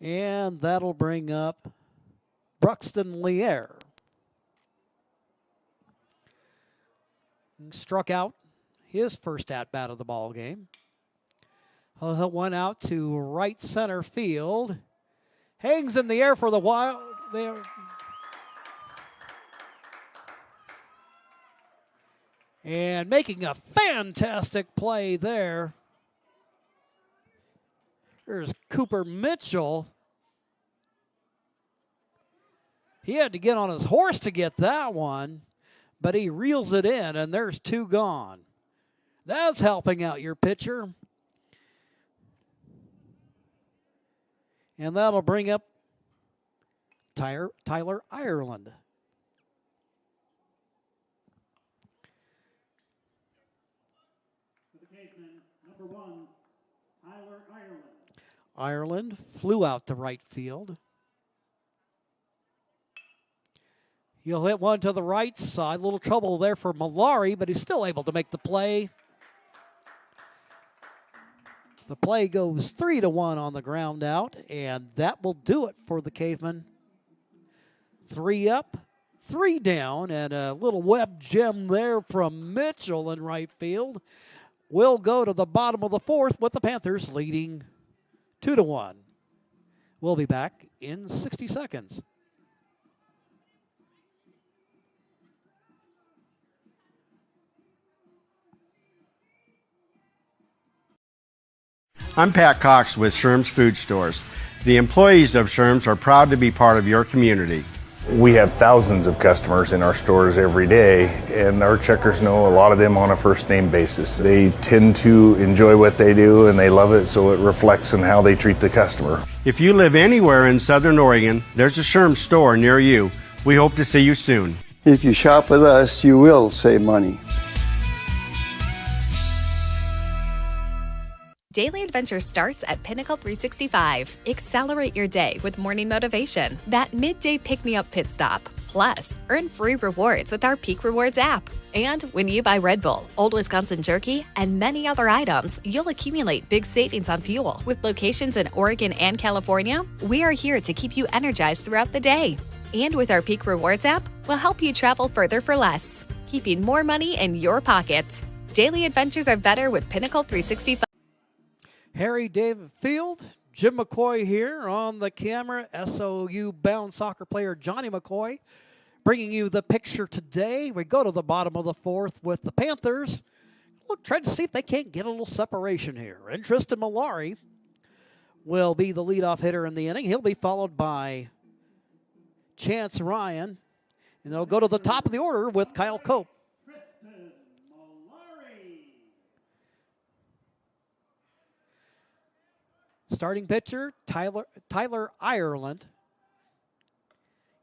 And that'll bring up Bruxton Lier. Struck out his first at-bat of the ball game. He'll hit one out to right center field. Hangs in the air for the while there. And making a fantastic play there. There's Cooper Mitchell. He had to get on his horse to get that one, but he reels it in, and there's 2 gone. That's helping out your pitcher. And that'll bring up Tyler Ireland. For the Cavemen, number 1, Tyler Ireland. Ireland flew out to right field. He'll hit one to the right side. A little trouble there for Malari, but he's still able to make the play. The play goes 3-1 on the ground out, and that will do it for the Cavemen. 3 up, 3 down, and a little web gem there from Mitchell in right field. We'll go to the bottom of the 4th with the Panthers leading 2-1. We'll be back in 60 seconds. I'm Pat Cox with Sherm's Food Stores. The employees of Sherm's are proud to be part of your community. We have thousands of customers in our stores every day, and our checkers know a lot of them on a first name basis. They tend to enjoy what they do and they love it, so it reflects in how they treat the customer. If you live anywhere in Southern Oregon, there's a Sherm's store near you. We hope to see you soon. If you shop with us, you will save money. Daily Adventure starts at Pinnacle 365. Accelerate your day with morning motivation, that midday pick-me-up pit stop. Plus, earn free rewards with our Peak Rewards app. And when you buy Red Bull, Old Wisconsin Jerky, and many other items, you'll accumulate big savings on fuel. With locations in Oregon and California, we are here to keep you energized throughout the day. And with our Peak Rewards app, we'll help you travel further for less, keeping more money in your pockets. Daily adventures are better with Pinnacle 365. Harry David Field, Jim McCoy here on the camera. SOU bound soccer player Johnny McCoy bringing you the picture today. We go to the bottom of the 4th with the Panthers. We'll try to see if they can't get a little separation here. And Tristan Malari will be the leadoff hitter in the inning. He'll be followed by Chance Ryan. And they'll go to the top of the order with Kyle Cope. Starting pitcher, Tyler Ireland.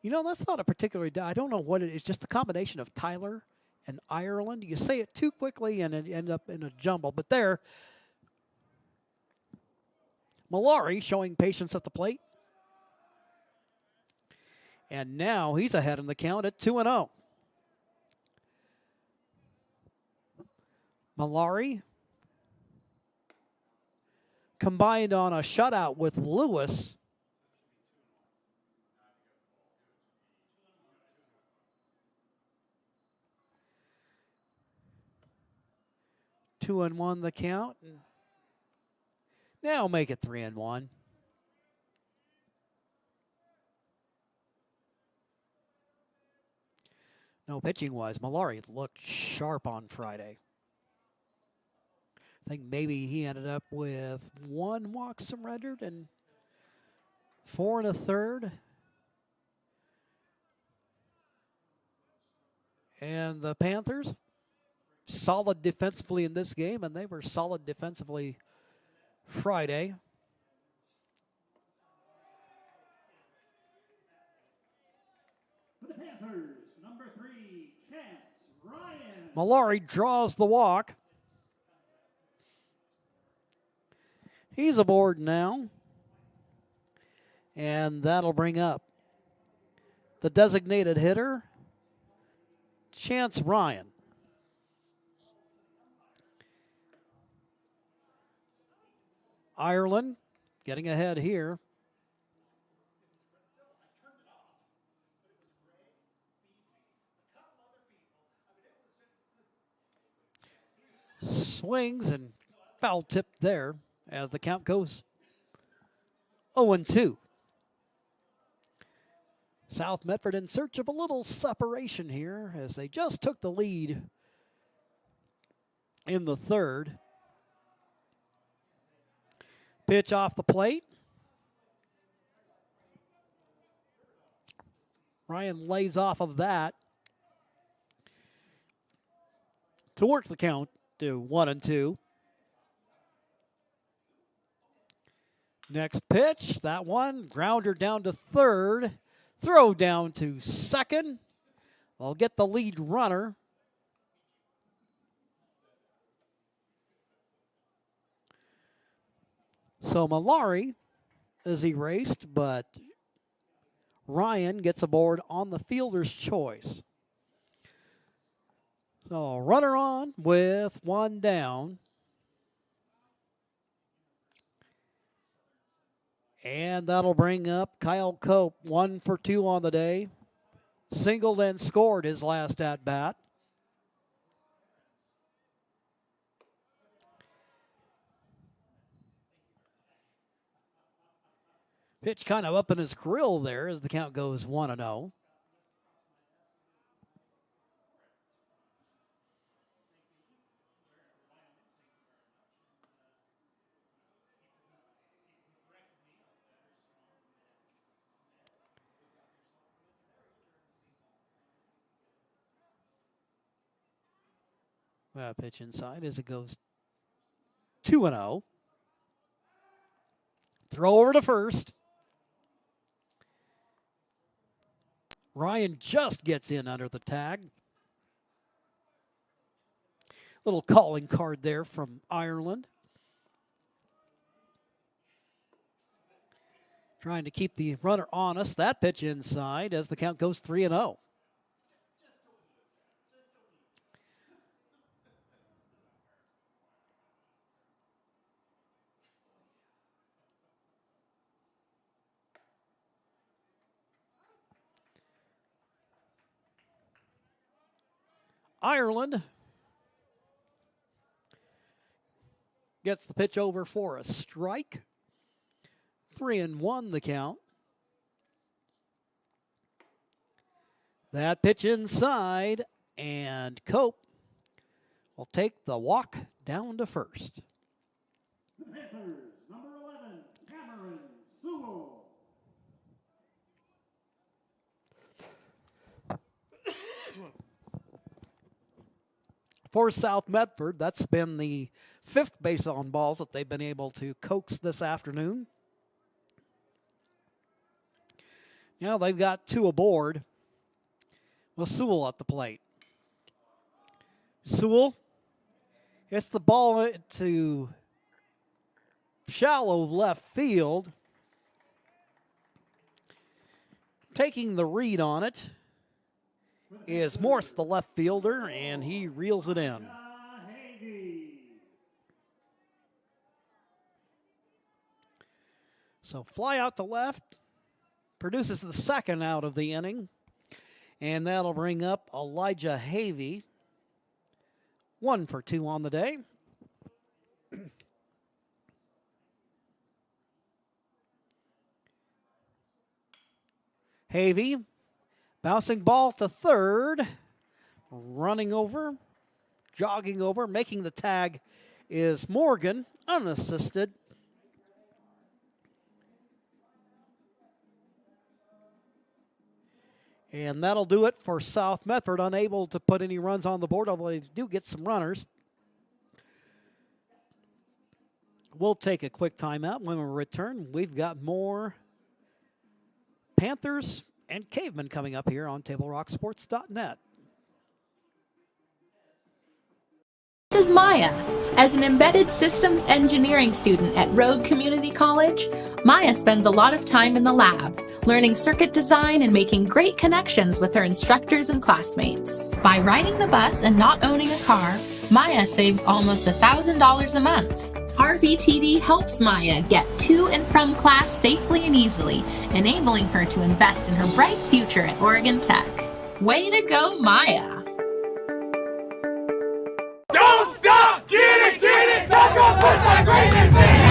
You know, that's not a particularly, I don't know what it is, just the combination of Tyler and Ireland. You say it too quickly and it end up in a jumble. But there, Malari showing patience at the plate. And now he's ahead in the count at 2-0. Malari combined on a shutout with Lewis. Two and one the count. Now make it 3-1. No, pitching-wise, Malari looked sharp on Friday. I think maybe he ended up with 1 walk surrendered and 4 1/3. And the Panthers, solid defensively in this game, and they were solid defensively Friday. For the Panthers, number 3, Chance Ryan. Malari draws the walk. He's aboard now. And that'll bring up the designated hitter, Chance Ryan. Ireland getting ahead here. Swings and foul tipped there as the count goes 0-2. South Medford in search of a little separation here as they just took the lead in the 3rd. Pitch off the plate. Ryan lays off of that to work the count to 1-2. Next pitch, that one, grounder down to 3rd. Throw down to 2nd. They'll get the lead runner. So Malari is erased, but Ryan gets aboard on the fielder's choice. So runner on with 1 down. And that'll bring up Kyle Cope, 1 for 2 on the day. singled and scored his last at bat. Pitch kind of up in his grill there as the count goes 1-0. Pitch inside as it goes 2-0. Throw over to first. Ryan just gets in under the tag. Little calling card there from Ireland. Trying to keep the runner honest. That pitch inside as the count goes 3-0. Ireland gets the pitch over for a strike. 3-1 the count. That pitch inside, and Cope will take the walk down to first. The Panthers, number 11, Cameron Sewell. For South Medford, that's been the 5th base on balls that they've been able to coax this afternoon. Now they've got 2 aboard with Sewell at the plate. Sewell hits the ball to shallow left field. Taking the read on it is Morse, the left fielder, and he reels it in. So fly out to left, produces the second out of the inning, and that'll bring up Elijah Havey. 1 for 2 on the day. Havey, bouncing ball to third, running over, jogging over, making the tag is Morgan, unassisted. And that'll do it for South Medford, unable to put any runs on the board, although they do get some runners. We'll take a quick timeout. When we return, we've got more Panthers and Cavemen coming up here on TableRockSports.net. This is Maya. As an embedded systems engineering student at Rogue Community College, Maya spends a lot of time in the lab, learning circuit design and making great connections with her instructors and classmates. By riding the bus and not owning a car, Maya saves almost $1,000 a month. RVTD helps Maya get to and from class safely and easily, enabling her to invest in her bright future at Oregon Tech. Way to go, Maya! Don't stop! Get it! Don't go put that greatness in!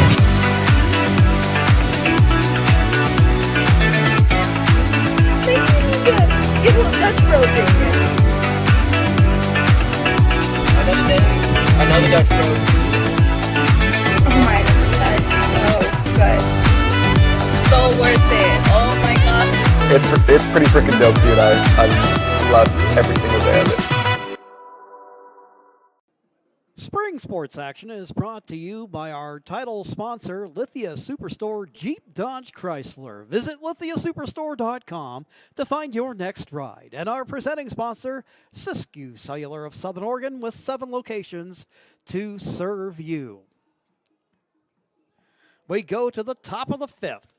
It will touch frozen. Another day, another Dutch Bros. Oh my god, that is so good. So worth it. Oh my god. It's pretty freaking dope, dude. I love every single day of it. Spring sports action is brought to you by our title sponsor, Lithia Superstore Jeep Dodge Chrysler. Visit lithiasuperstore.com to find your next ride. And our presenting sponsor, Siskiyou Cellular of Southern Oregon, with 7 locations to serve you. We go to the top of the 5th.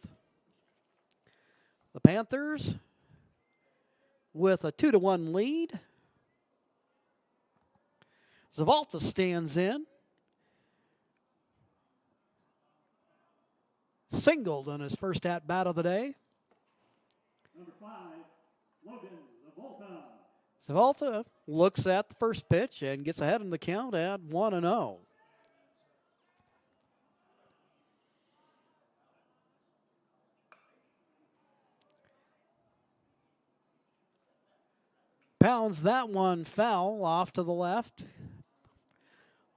The Panthers with a 2-1 lead. Zavalta stands in. Singled on his first at-bat of the day. Number 5, Logan Zavalta looks at the first pitch and gets ahead in the count at 1-0. Pounds that one foul off to the left.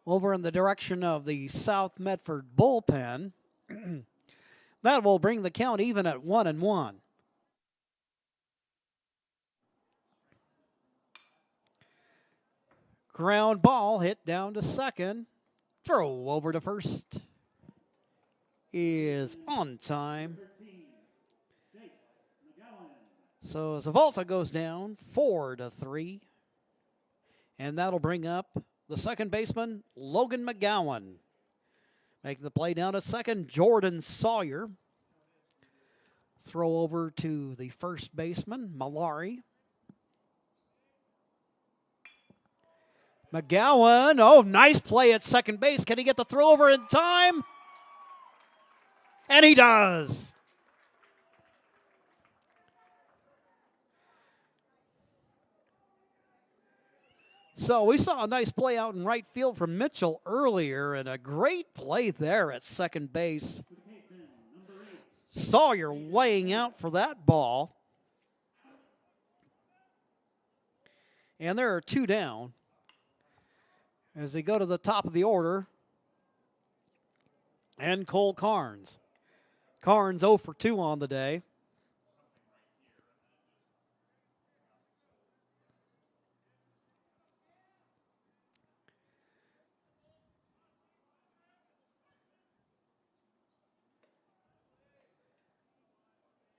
Over in the direction of the South Medford bullpen. That will bring the count even at 1-1. Ground ball hit down to second. Throw over to first is on time. So Zavalta goes down 4-3. And that'll bring up the second baseman, Logan McGowan. Making the play down to second, Jordan Sawyer. Throw over to the first baseman, Malari. McGowan, oh, nice play at second base. Can he get the throw over in time? And he does. So we saw a nice play out in right field from Mitchell earlier, and a great play there at second base. Sawyer laying out for that ball. And there are two down as they go to the top of the order. And Cole Carnes. Carnes 0 for 2 on the day.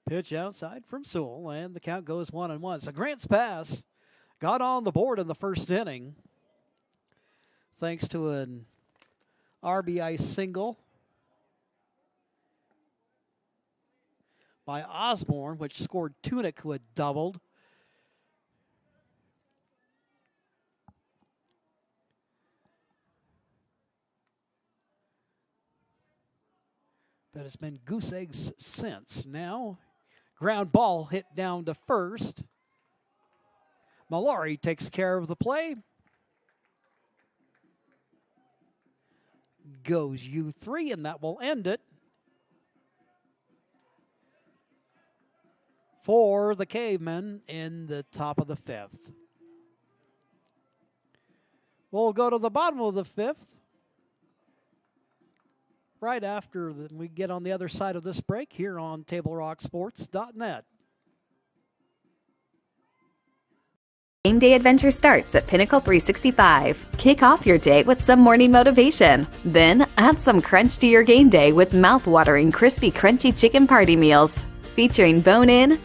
Pitch outside from Sewell, and the count goes 1-1. So Grant's pass got on the board in the first inning thanks to an RBI single by Osborne, which scored Tunick, who had doubled. But it's been goose eggs since. Now, ground ball hit down to first. Malari takes care of the play. Goes U3, and that will end it for the Cavemen in the top of the fifth. We'll go to the bottom of the fifth right after we get on the other side of this break here on TableRockSports.net. Game day adventure starts at Pinnacle 365. Kick off your day with some morning motivation. Then add some crunch to your game day with mouth-watering crispy crunchy chicken party meals featuring bone-in,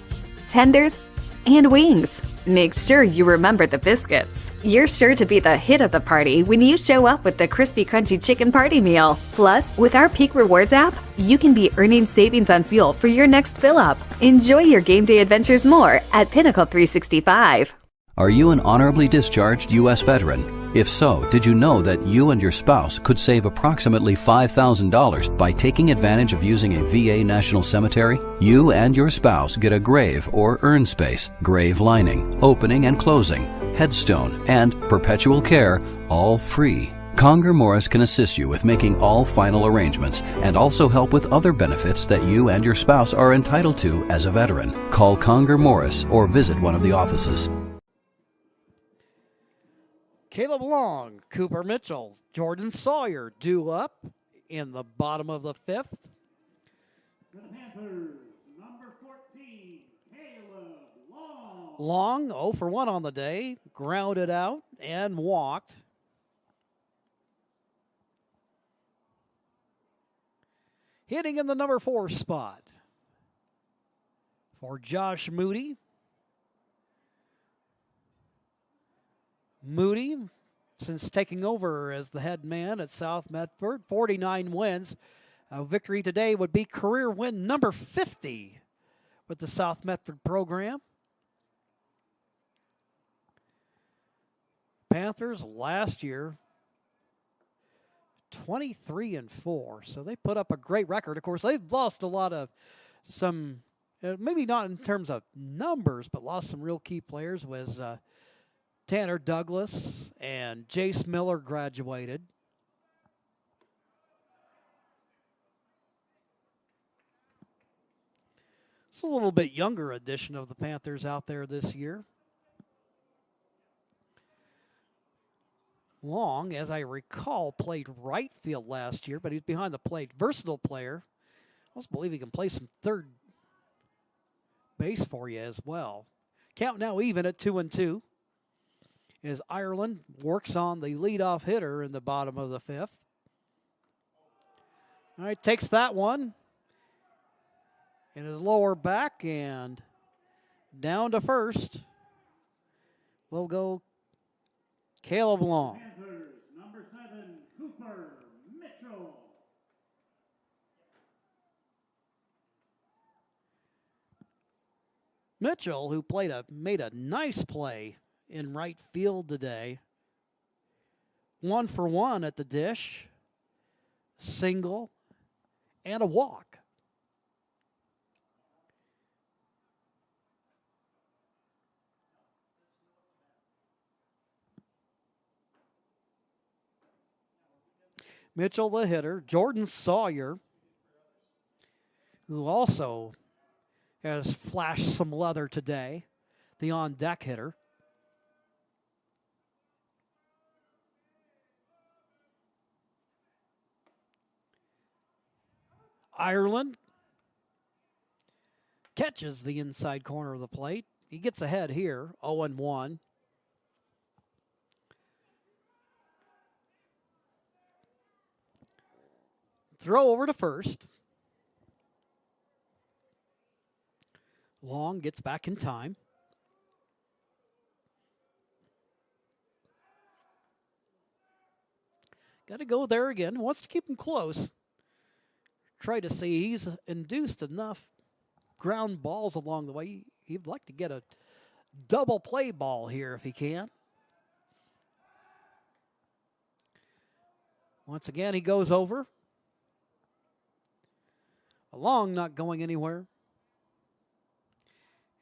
tenders, and wings. Make sure you remember the biscuits. You're sure to be the hit of the party when you show up with the crispy crunchy chicken party meal. Plus, with our Peak Rewards app, you can be earning savings on fuel for your next fill-up. Enjoy your game day adventures more at Pinnacle 365. Are you an honorably discharged U.S. veteran? If so, did you know that you and your spouse could save approximately $5,000 by taking advantage of using a VA National Cemetery? You and your spouse get a grave or urn space, grave lining, opening and closing, headstone, and perpetual care, all free. Conger Morris can assist you with making all final arrangements and also help with other benefits that you and your spouse are entitled to as a veteran. Call Conger Morris or visit one of the offices. Caleb Long, Cooper Mitchell, Jordan Sawyer due up in the bottom of the fifth. For the Panthers, number 14, Caleb Long. Long 0 for 1 on the day, grounded out and walked. Hitting in the number 4 spot for Josh Moody. Moody, since taking over as the head man at South Medford, 49 wins. A victory today would be career win number 50 with the South Medford program. Panthers last year, 23-4, so they put up a great record. Of course, they've lost some maybe not in terms of numbers, but lost some real key players, was Tanner Douglas and Jace Miller graduated. It's a little bit younger edition of the Panthers out there this year. Long, as I recall, played right field last year, but he's behind the plate. Versatile player. I also believe he can play some third base for you as well. Count now even at 2-2. As Ireland works on the leadoff hitter in the bottom of the fifth. All right, takes that one. In his lower back and down to first. We'll go Caleb Long. Panthers, number 7, Cooper Mitchell. Mitchell, who made a nice play in right field today. 1 for 1 at the dish. Single and a walk. Mitchell, the hitter. Jordan Sawyer, who also has flashed some leather today, the on-deck hitter. Ireland catches the inside corner of the plate. He gets ahead here, 0-1. Throw over to first. Long gets back in time. Got to go there again. Wants to keep him close. Try to see he's induced enough ground balls along the way. He'd like to get a double play ball here if he can. Once again, he goes over. Long not going anywhere.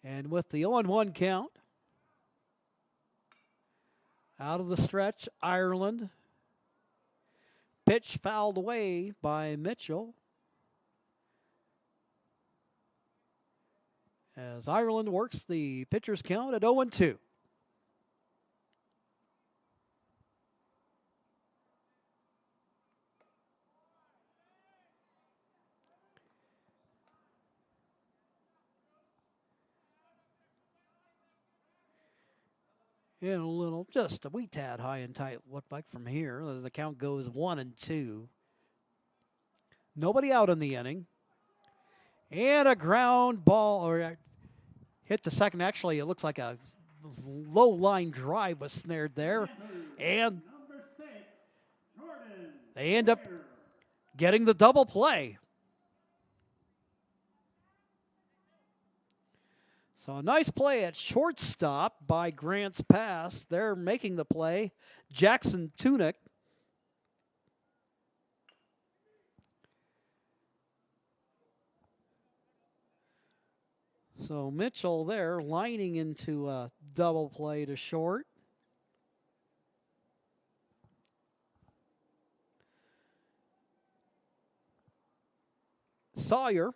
And with the 0-1 count, out of the stretch, Ireland. Pitch fouled away by Mitchell. As Ireland works the pitcher's count at 0-2. And a little, just a wee tad high and tight looked like from here as the count goes 1-2. Nobody out in the inning. And a ground ball, or hit the second. Actually, it looks like a low line drive was snared there. And they end up getting the double play. So a nice play at shortstop by Grants Pass. They're making the play. Jackson Tunick. So Mitchell there lining into a double play to short. Sawyer,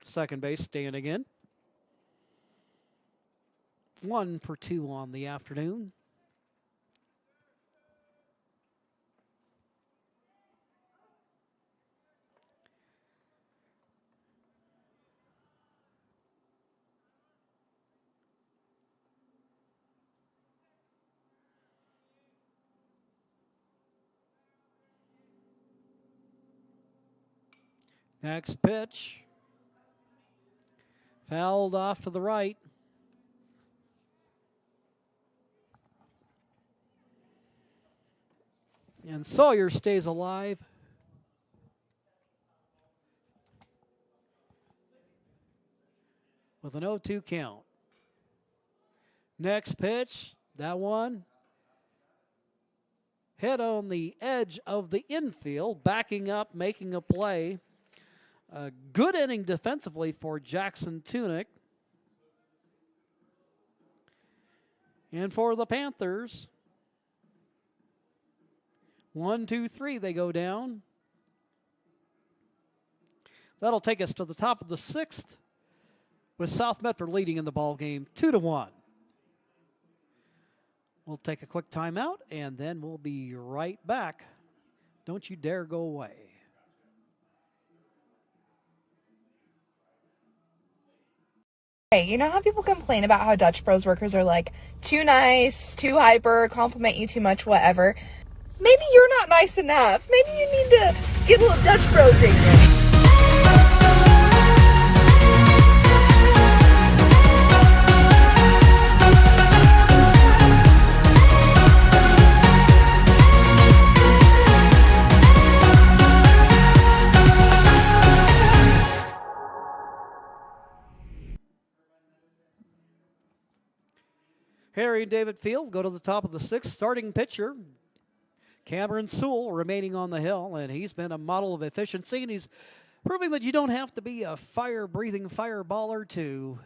second base, standing in. 1 for 2 on the afternoon. Next pitch. Fouled off to the right. And Sawyer stays alive. With an 0-2 count. Next pitch, that one. Hit on the edge of the infield, backing up, making a play. A good inning defensively for Jackson Tunick. And for the Panthers, 1, 2, 3, they go down. That'll take us to the top of the 6th, with South Medford leading in the ball game 2-1. We'll take a quick timeout, and then we'll be right back. Don't you dare go away. Hey, you know how people complain about how Dutch Bros workers are like too nice, too hyper, compliment you too much, whatever? Maybe you're not nice enough. Maybe you need to get a little Dutch Bros in you. Harry and David Field go to the top of the 6th. Starting pitcher, Cameron Sewell, remaining on the hill, and he's been a model of efficiency, and he's proving that you don't have to be a fire-breathing fireballer to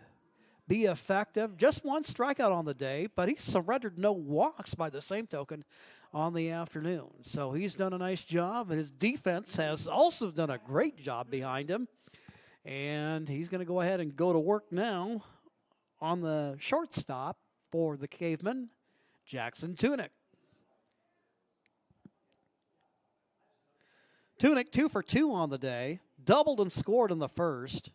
be effective. Just one strikeout on the day, but he surrendered no walks by the same token on the afternoon. So he's done a nice job, and his defense has also done a great job behind him. And he's going to go ahead and go to work now on the shortstop for the Caveman, Jackson Tunick. Tunick 2 for 2 on the day, doubled and scored in the first,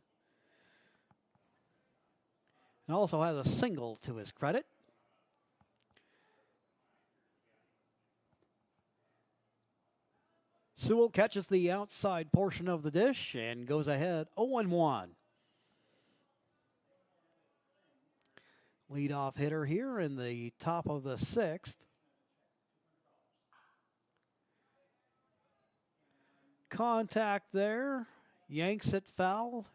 and also has a single to his credit. Sewell catches the outside portion of the dish and goes ahead 0-1. Leadoff hitter here in the top of the 6th. Contact there. Yanks it foul.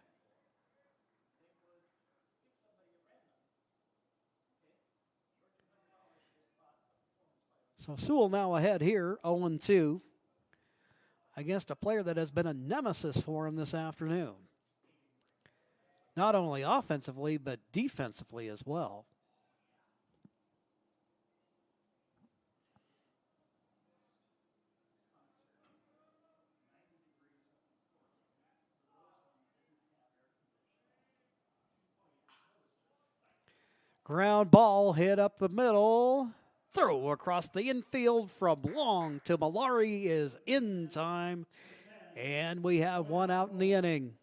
So Sewell now ahead here, 0-2, against a player that has been a nemesis for him this afternoon. Not only offensively, but defensively as well. Ground ball hit up the middle. Throw across the infield from Long to Malari is in time. And we have one out in the inning.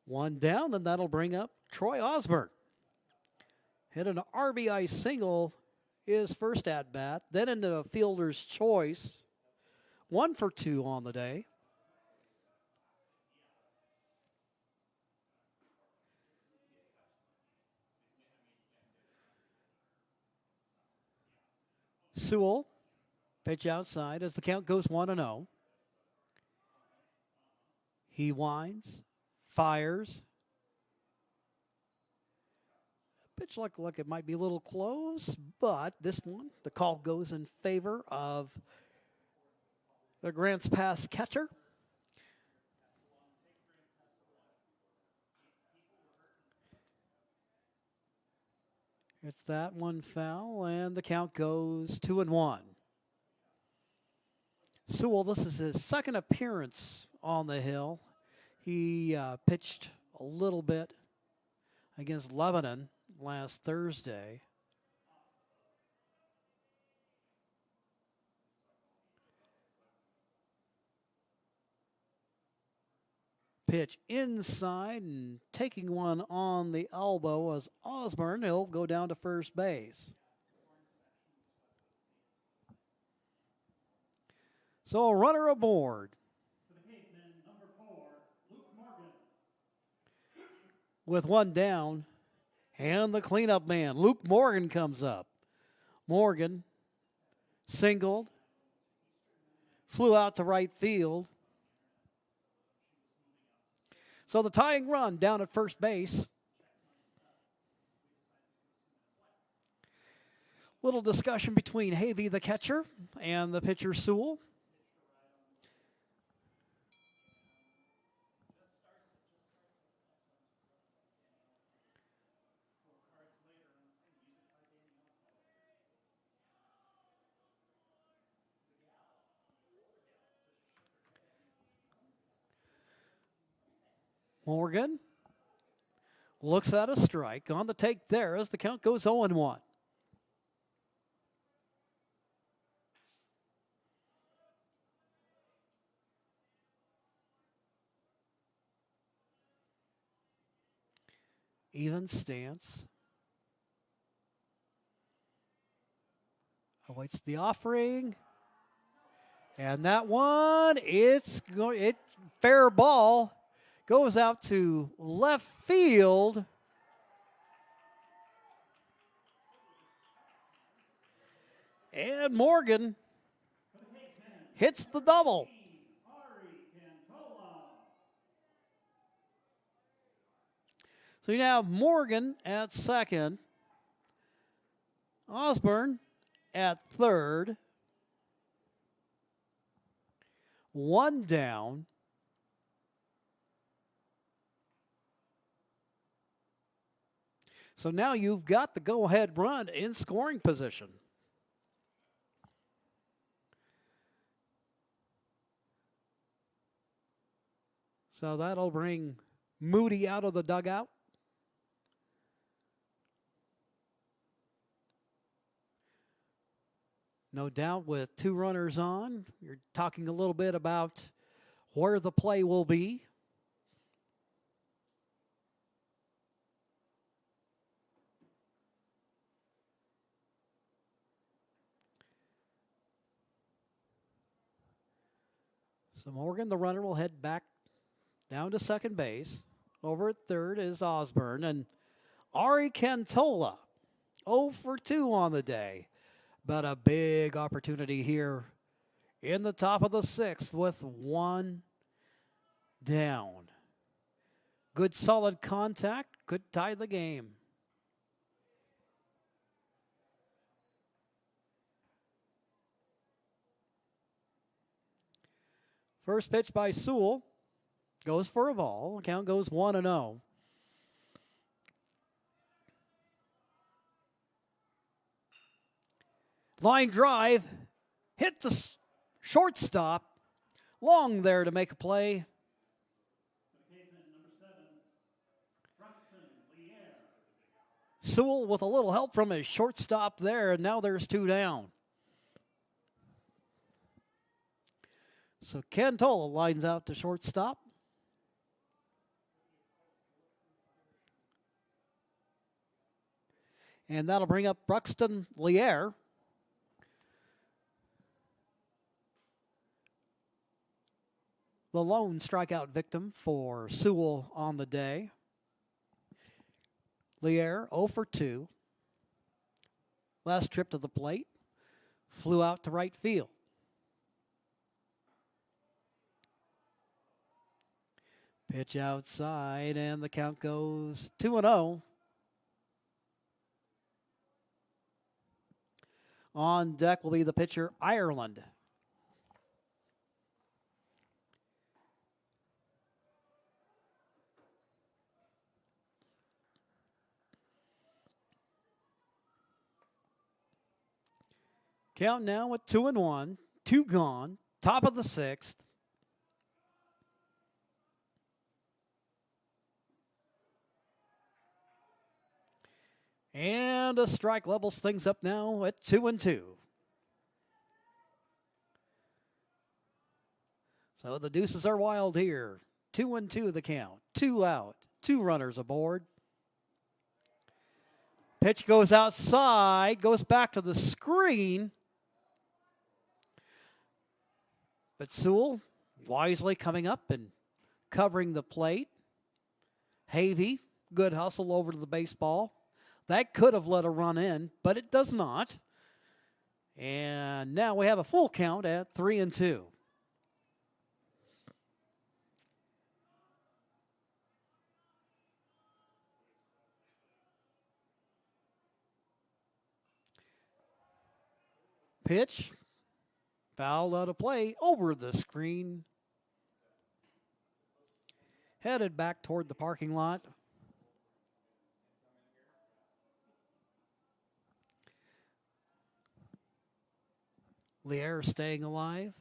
One down, and that'll bring up Troy Osborne. Hit an RBI single his first at bat, then into a fielder's choice. 1 for 2 on the day. Sewell, pitch outside as the count goes 1-0. He winds, fires. Pitch looked like it might be a little close, but this one, the call goes in favor of the Grants Pass catcher. It's that one foul, and the count goes 2-1. Sewell, this is his second appearance on the hill. He pitched a little bit against Lebanon last Thursday. Pitch inside and taking one on the elbow as Osborne. He'll go down to first base. So a runner aboard. With one down, and the cleanup man, Luke Morgan, comes up. Morgan singled, flew out to right field. So the tying run down at first base. Little discussion between Havey, the catcher, and the pitcher, Sewell. Morgan looks at a strike. On the take there as the count goes 0-1. Even stance. Awaits the offering. And that one, it's fair ball. Goes out to left field. And Morgan hits the double. So you now have Morgan at second. Osborne at third. One down. So now you've got the go-ahead run in scoring position. So that'll bring Moody out of the dugout. No doubt with 2 runners on, you're talking a little bit about where the play will be. So Morgan, the runner, will head back down to second base. Over at third is Osborne. And Ari Cantola, 0 for 2 on the day. But a big opportunity here in the top of the 6th with 1 down. Good solid contact, could tie the game. First pitch by Sewell goes for a ball. The count goes 1-0. Line drive, hit the shortstop. Long there to make a play. Sewell with a little help from his shortstop there, and now there's 2 down. So Cantola lines out to shortstop. And that'll bring up Bruxton Lier. The lone strikeout victim for Sewell on the day. Lier 0 for 2. Last trip to the plate. Flew out to right field. Pitch outside, and the count goes 2-0. On deck will be the pitcher, Ireland. Count now at 2-1, 2 gone, top of the 6th. And a strike levels things up now at 2-2. So the deuces are wild here. 2-2 the count. 2 out. 2 runners aboard. Pitch goes outside. Goes back to the screen. But Sewell wisely coming up and covering the plate. Havey, good hustle over to the baseball. That could have let a run in, but it does not. And now we have a full count at 3-2. Pitch. Foul out of play over the screen. Headed back toward the parking lot. Lier staying alive.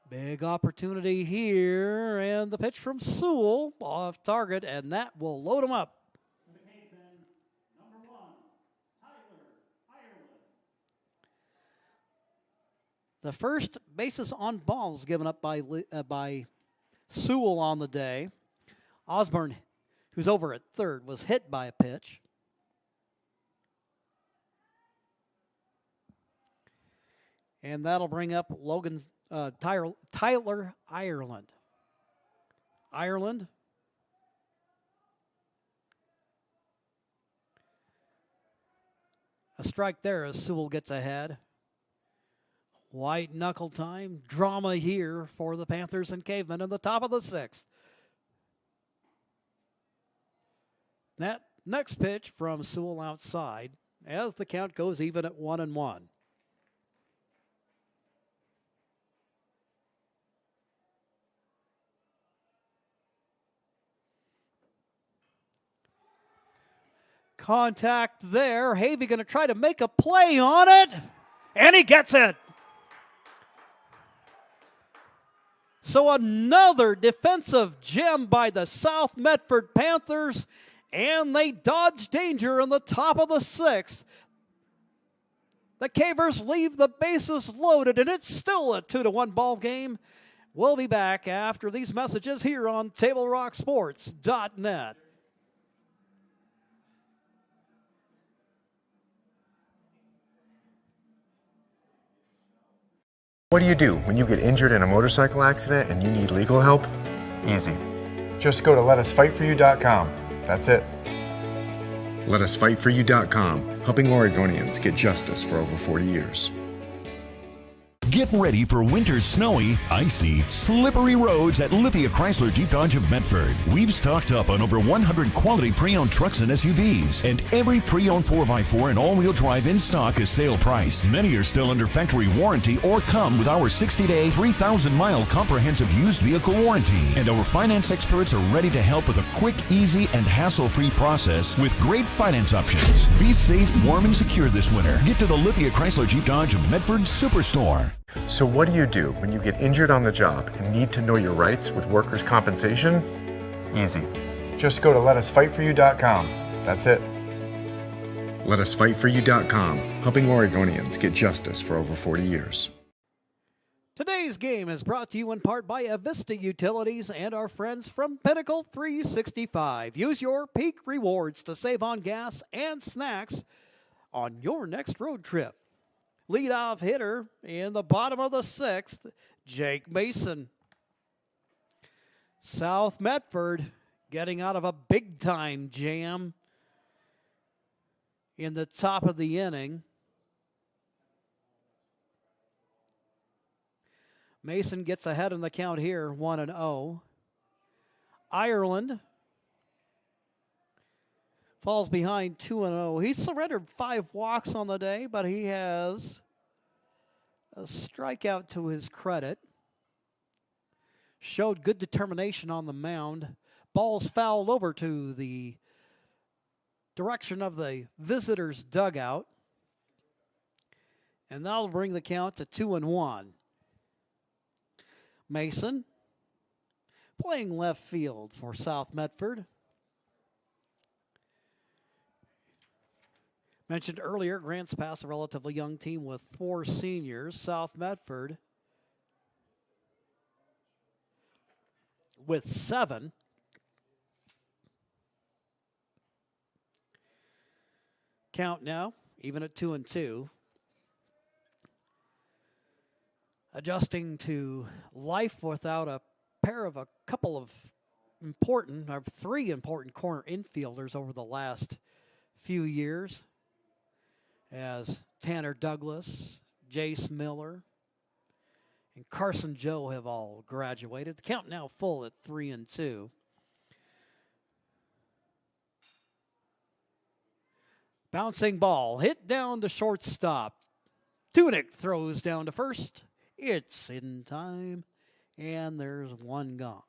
Big opportunity here, and the pitch from Sewell off target, and that will load him up. The first bases on balls given up by Sewell on the day. Osborne, who's over at third, was hit by a pitch. And that'll bring up Tyler Ireland. Ireland. A strike there as Sewell gets ahead. White knuckle time. Drama here for the Panthers and Cavemen in the top of the sixth. That next pitch from Sewell outside as the count goes even at 1-1. Contact there. Havey going to try to make a play on it, and he gets it. So another defensive gem by the South Medford Panthers, and they dodge danger in the top of the sixth. The Cavers leave the bases loaded, and it's still a 2-1 ball game. We'll be back after these messages here on TableRockSports.net. What do you do when you get injured in a motorcycle accident and you need legal help? Easy. Just go to letusfightforyou.com. That's it. Letusfightforyou.com, helping Oregonians get justice for over 40 years. Get ready for winter's snowy, icy, slippery roads at Lithia Chrysler Jeep Dodge of Medford. We've stocked up on over 100 quality pre-owned trucks and SUVs, and every pre-owned 4x4 and all-wheel drive in stock is sale priced. Many are still under factory warranty or come with our 60-day, 3,000-mile comprehensive used vehicle warranty. And our finance experts are ready to help with a quick, easy, and hassle-free process with great finance options. Be safe, warm, and secure this winter. Get to the Lithia Chrysler Jeep Dodge of Medford Superstore. So what do you do when you get injured on the job and need to know your rights with workers' compensation? Easy. Just go to letusfightforyou.com. That's it. Letusfightforyou.com, helping Oregonians get justice for over 40 years. Today's game is brought to you in part by Avista Utilities and our friends from Pinnacle 365. Use your peak rewards to save on gas and snacks on your next road trip. Leadoff hitter in the bottom of the sixth, Jake Mason. South Medford getting out of a big-time jam in the top of the inning. Mason gets ahead in the count here, 1-0. Ireland falls behind 2-0. He surrendered 5 walks on the day, but he has a strikeout to his credit. Showed good determination on the mound. Ball's fouled over to the direction of the visitors' dugout. And that'll bring the count to 2-1. Mason playing left field for South Medford. Mentioned earlier, Grants Pass, a relatively young team with 4 seniors. South Medford with 7. Count now, even at 2-2. Adjusting to life without a pair of a couple of important, or 3 important corner infielders over the last few years, as Tanner Douglas, Jace Miller, and Carson Joe have all graduated. The count now full at 3-2. Bouncing ball hit down to shortstop. Tunick throws down to first. It's in time, and there's one gone.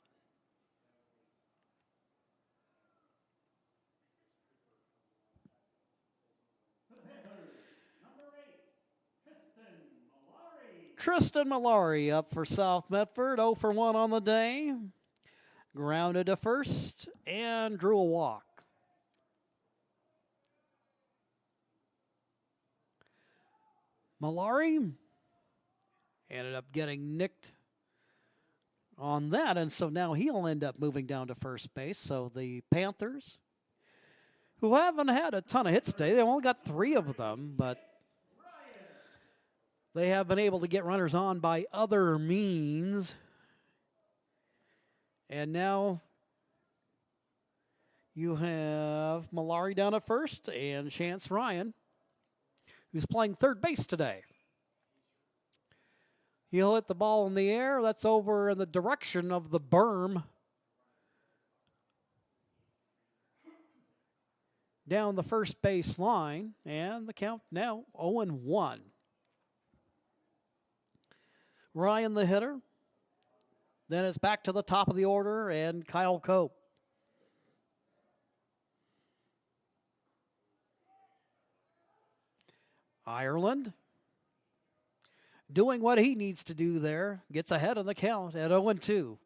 Tristan Malari up for South Medford, 0 for 1 on the day. Grounded to first and drew a walk. Malari ended up getting nicked on that, and so now he'll end up moving down to first base. So the Panthers, who haven't had a ton of hits today, they've only got 3 of them, but they have been able to get runners on by other means. And now you have Malari down at first and Chance Ryan, who's playing third base today. He'll hit the ball in the air. That's over in the direction of the berm. Down the first base line, and the count now 0-1. Ryan the hitter. Then it's back to the top of the order, and Kyle Cope. Ireland doing what he needs to do there. Gets ahead of the count at 0-2.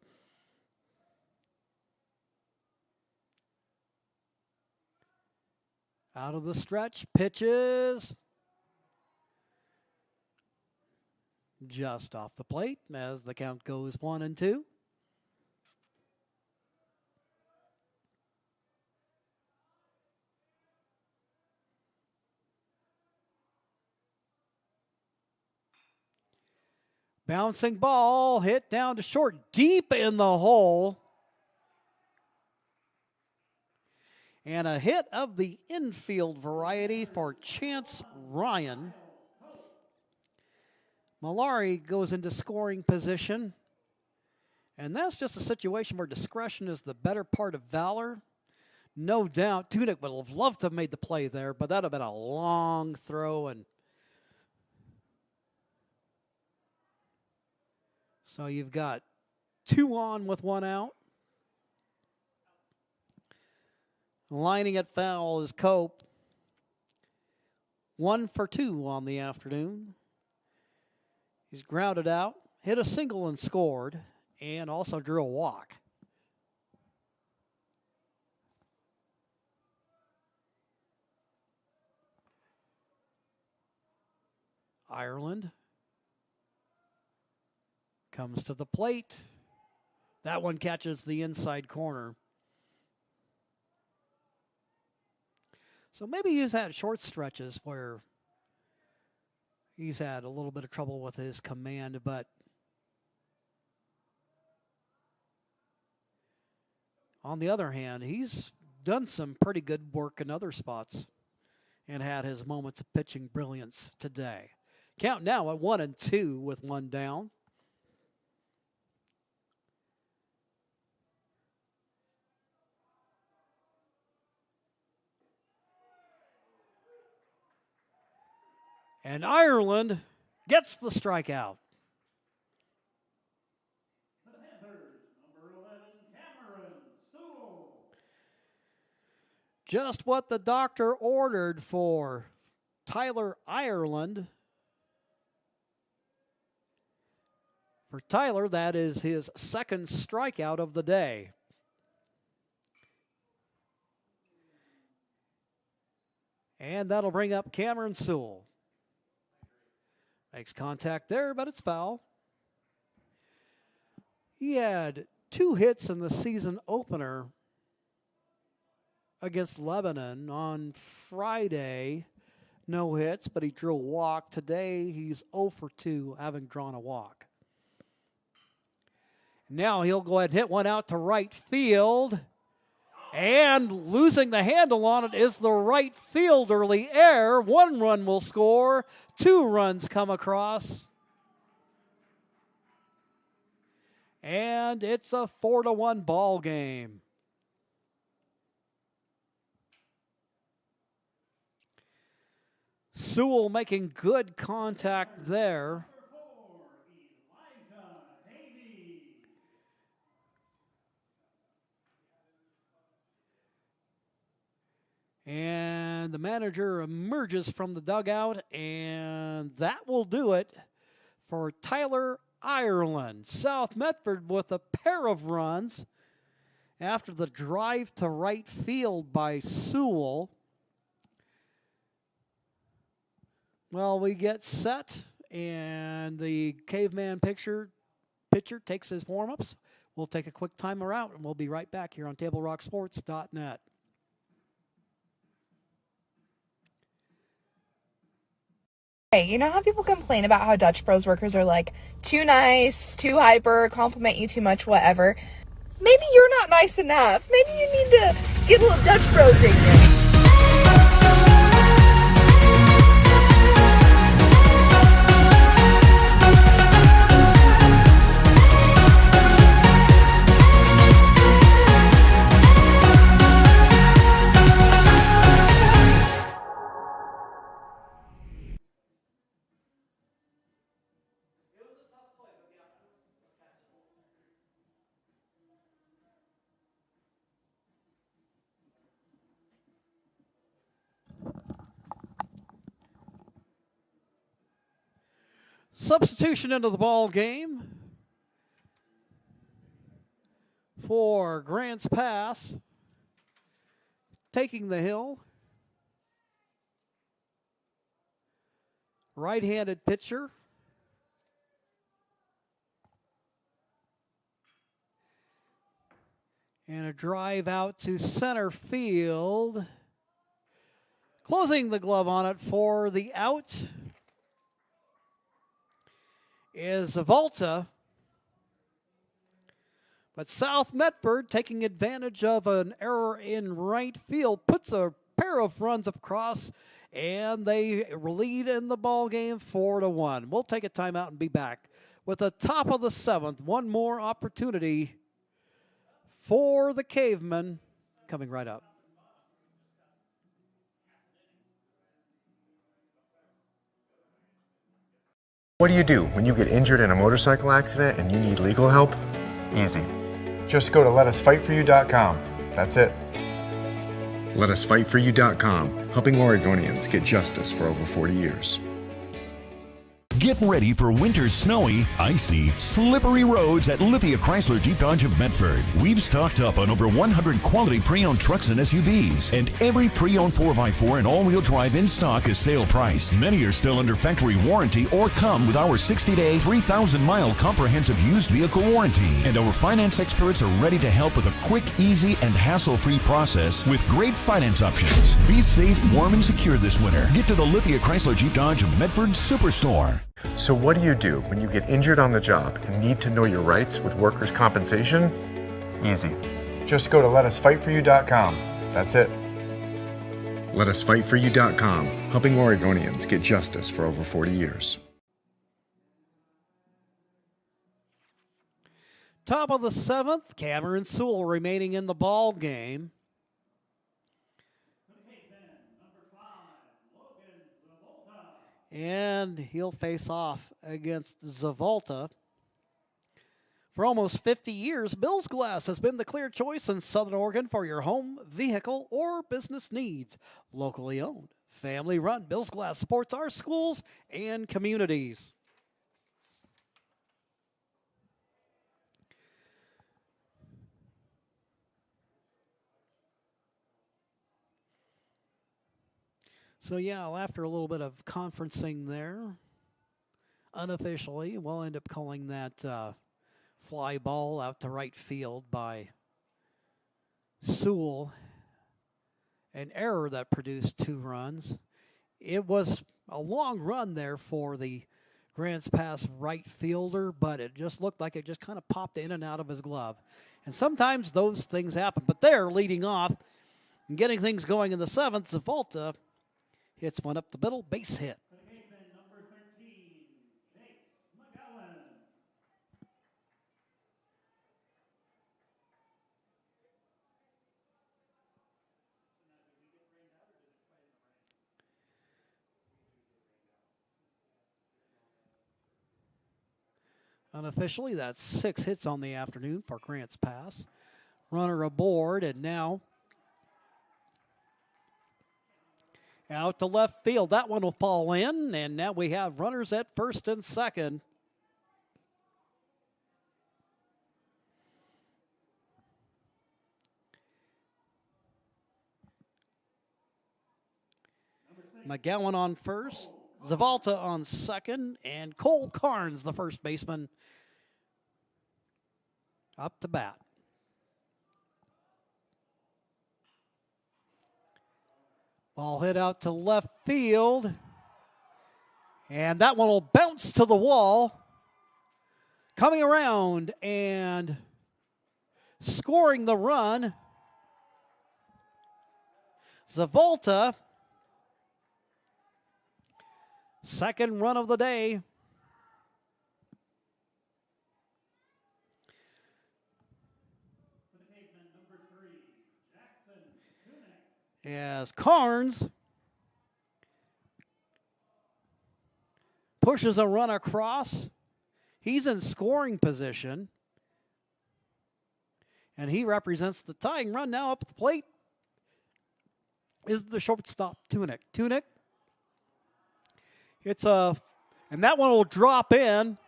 Out of the stretch, pitches. Just off the plate as the count goes 1-2. Bouncing ball hit down to short, deep in the hole. And a hit of the infield variety for Chance Ryan. Malari goes into scoring position. And that's just a situation where discretion is the better part of valor. No doubt, Tunick would have loved to have made the play there, but that would have been a long throw. And so you've got 2 on with 1 out. Lining at foul is Cope. 1 for 2 on the afternoon. He's grounded out, hit a single and scored, and also drew a walk. Ireland comes to the plate. That one catches the inside corner. So maybe he's had short stretches where he's had a little bit of trouble with his command, but on the other hand, he's done some pretty good work in other spots and had his moments of pitching brilliance today. Count now at 1-2 with 1 down. And Ireland gets the strikeout. Just what the doctor ordered for Tyler Ireland. For Tyler, that is his 2nd strikeout of the day. And that'll bring up Cameron Sewell. Makes contact there, but it's foul. He had 2 hits in the season opener against Lebanon. On Friday, no hits, but he drew a walk. Today, he's 0 for 2, having drawn a walk. Now he'll go ahead and hit one out to right field. And losing the handle on it is the right fielderly error. 1 run will score. 2 runs come across. And it's a 4-1 ball game. Sewell making good contact there. And the manager emerges from the dugout, and that will do it for Tyler Ireland. South Medford with a pair of runs after the drive to right field by Sewell. Well, we get set, and the caveman pitcher takes his warm-ups. We'll take a quick timer out, and we'll be right back here on TableRockSports.net. Hey, you know how people complain about how Dutch Bros workers are like too nice, too hyper, compliment you too much, whatever? Maybe you're not nice enough. Maybe you need to get a little Dutch Bros in you. Substitution into the ball game for Grants Pass, taking the hill. Right-handed pitcher. And a drive out to center field. Closing the glove on it for the out is Zavolta. But South Medford, taking advantage of an error in right field, puts a pair of runs across, and they lead in the ball game 4-1. We'll take a timeout and be back with the top of the seventh. One more opportunity for the Cavemen coming right up. What do you do when you get injured in a motorcycle accident and you need legal help? Easy. Just go to letusfightforyou.com. That's it. Letusfightforyou.com, helping Oregonians get justice for over 40 years. Get ready for winter's snowy, icy, slippery roads at Lithia Chrysler Jeep Dodge of Medford. We've stocked up on over 100 quality pre-owned trucks and SUVs, and every pre-owned 4x4 and all-wheel drive in stock is sale priced. Many are still under factory warranty or come with our 60-day, 3,000-mile comprehensive used vehicle warranty. And our finance experts are ready to help with a quick, easy, and hassle-free process with great finance options. Be safe, warm, and secure this winter. Get to the Lithia Chrysler Jeep Dodge of Medford Superstore. So what do you do when you get injured on the job and need to know your rights with workers' compensation? Easy. Just go to letusfightforyou.com. That's it. Letusfightforyou.com, helping Oregonians get justice for over 40 years. Top of the seventh, Cameron Sewell remaining in the ball game. And he'll face off against Zavolta. For almost 50 years, Bill's Glass has been the clear choice in Southern Oregon for your home, vehicle, or business needs. Locally owned, family run, Bill's Glass supports our schools and communities. So yeah, after a little bit of conferencing there, unofficially, we'll end up calling that fly ball out to right field by Sewell. An error that produced 2 runs. It was a long run there for the Grants Pass right fielder, but it just looked like it just kind of popped in and out of his glove. And sometimes those things happen. But they're leading off and getting things going in the seventh. Zavolta hits one up the middle, base hit. Unofficially, that's 6 hits on the afternoon for Grants Pass. Runner aboard, and now out to left field. That one will fall in, and now we have runners at first and second. McGowan on first, Zavalta on second, and Cole Carnes, the first baseman, up to bat. Ball hit out to left field, and that one will bounce to the wall. Coming around and scoring the run, Zavalta. Second run of the day. As Carnes pushes a run across. He's in scoring position. And he represents the tying run. Now up at the plate is the shortstop, Tunick. Tunick. And that one will drop in.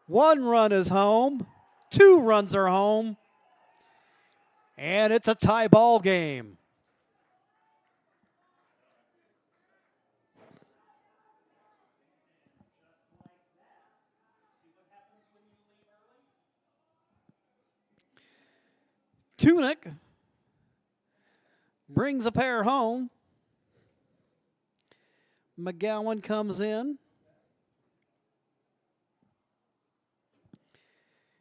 1 run is home. 2 runs are home. And it's a tie ball game. Tunick brings a pair home. McGowan comes in.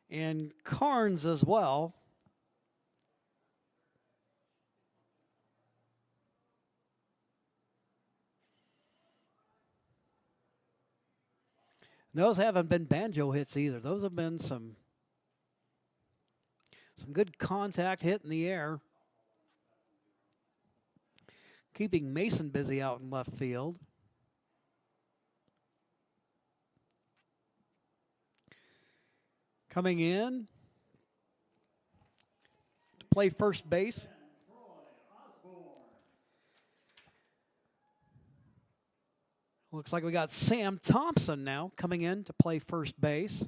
And Carnes as well. Those haven't been banjo hits either. Those have been some good contact hit in the air. Keeping Mason busy out in left field. Coming in to play first base. Looks like we got Sam Thompson now coming in to play first base.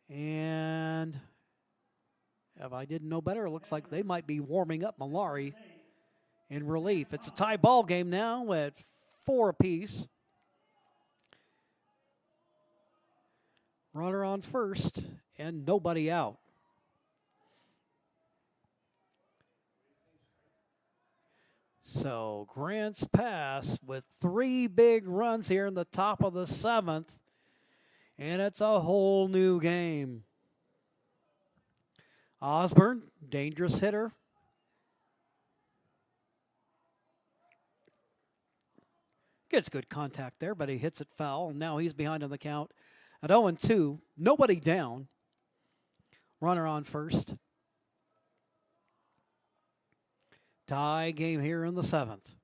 And if I didn't know better, it looks like they might be warming up Malari in relief. It's a tie ball game now at 4 apiece. Runner on first and nobody out. So Grants Pass with 3 big runs here in the top of the 7th. And it's a whole new game. Osborne, dangerous hitter. Gets good contact there, but he hits it foul. And now he's behind on the count at 0-2. Nobody down. Runner on first. Tie game here in the 7th.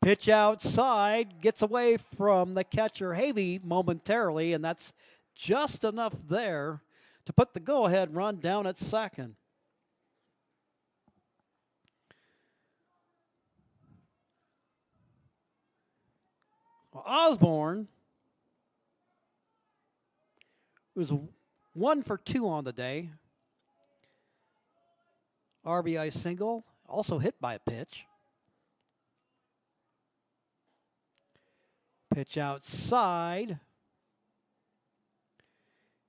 Pitch outside, gets away from the catcher Havey momentarily, and that's just enough there to put the go-ahead run down at second. Well, Osborne, who's 1 for 2 on the day. RBI single, also hit by a pitch. Pitch outside.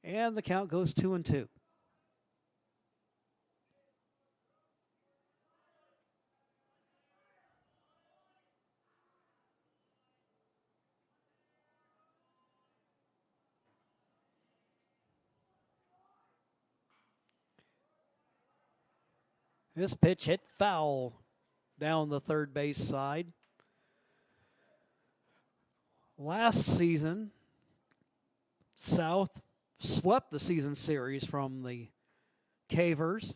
And the count goes 2-2. This pitch hit foul down the third base side. Last season, South swept the season series from the Cavers.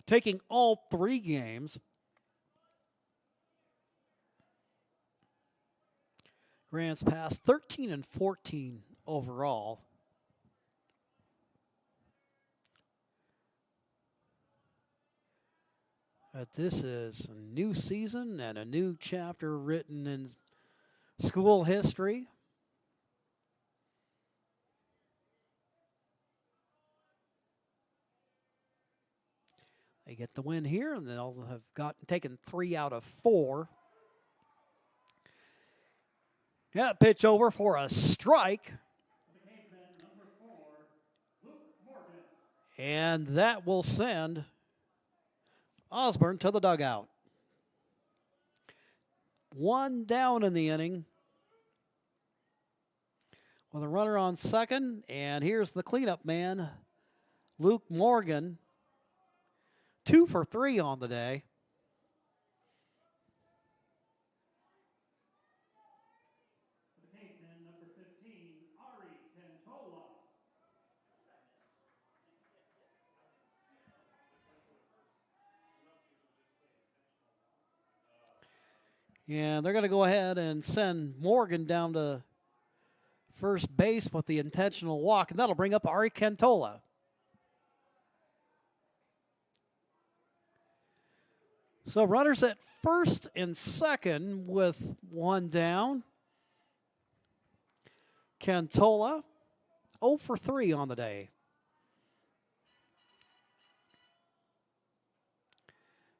taking all 3 games. Grants Pass 13-14 overall. But this is a new season and a new chapter written in school history. They get the win here, and they'll have taken 3 out of 4. Yeah, pitch over for a strike. And that will send Osborne to the dugout. 1 down in the inning with a runner on second. And here's the cleanup man, Luke Morgan. 2 for 3 on the day. And they're going to go ahead and send Morgan down to first base with the intentional walk, and that'll bring up Ari Cantola. So runners at first and second with 1 down. Cantola 0 for 3 on the day.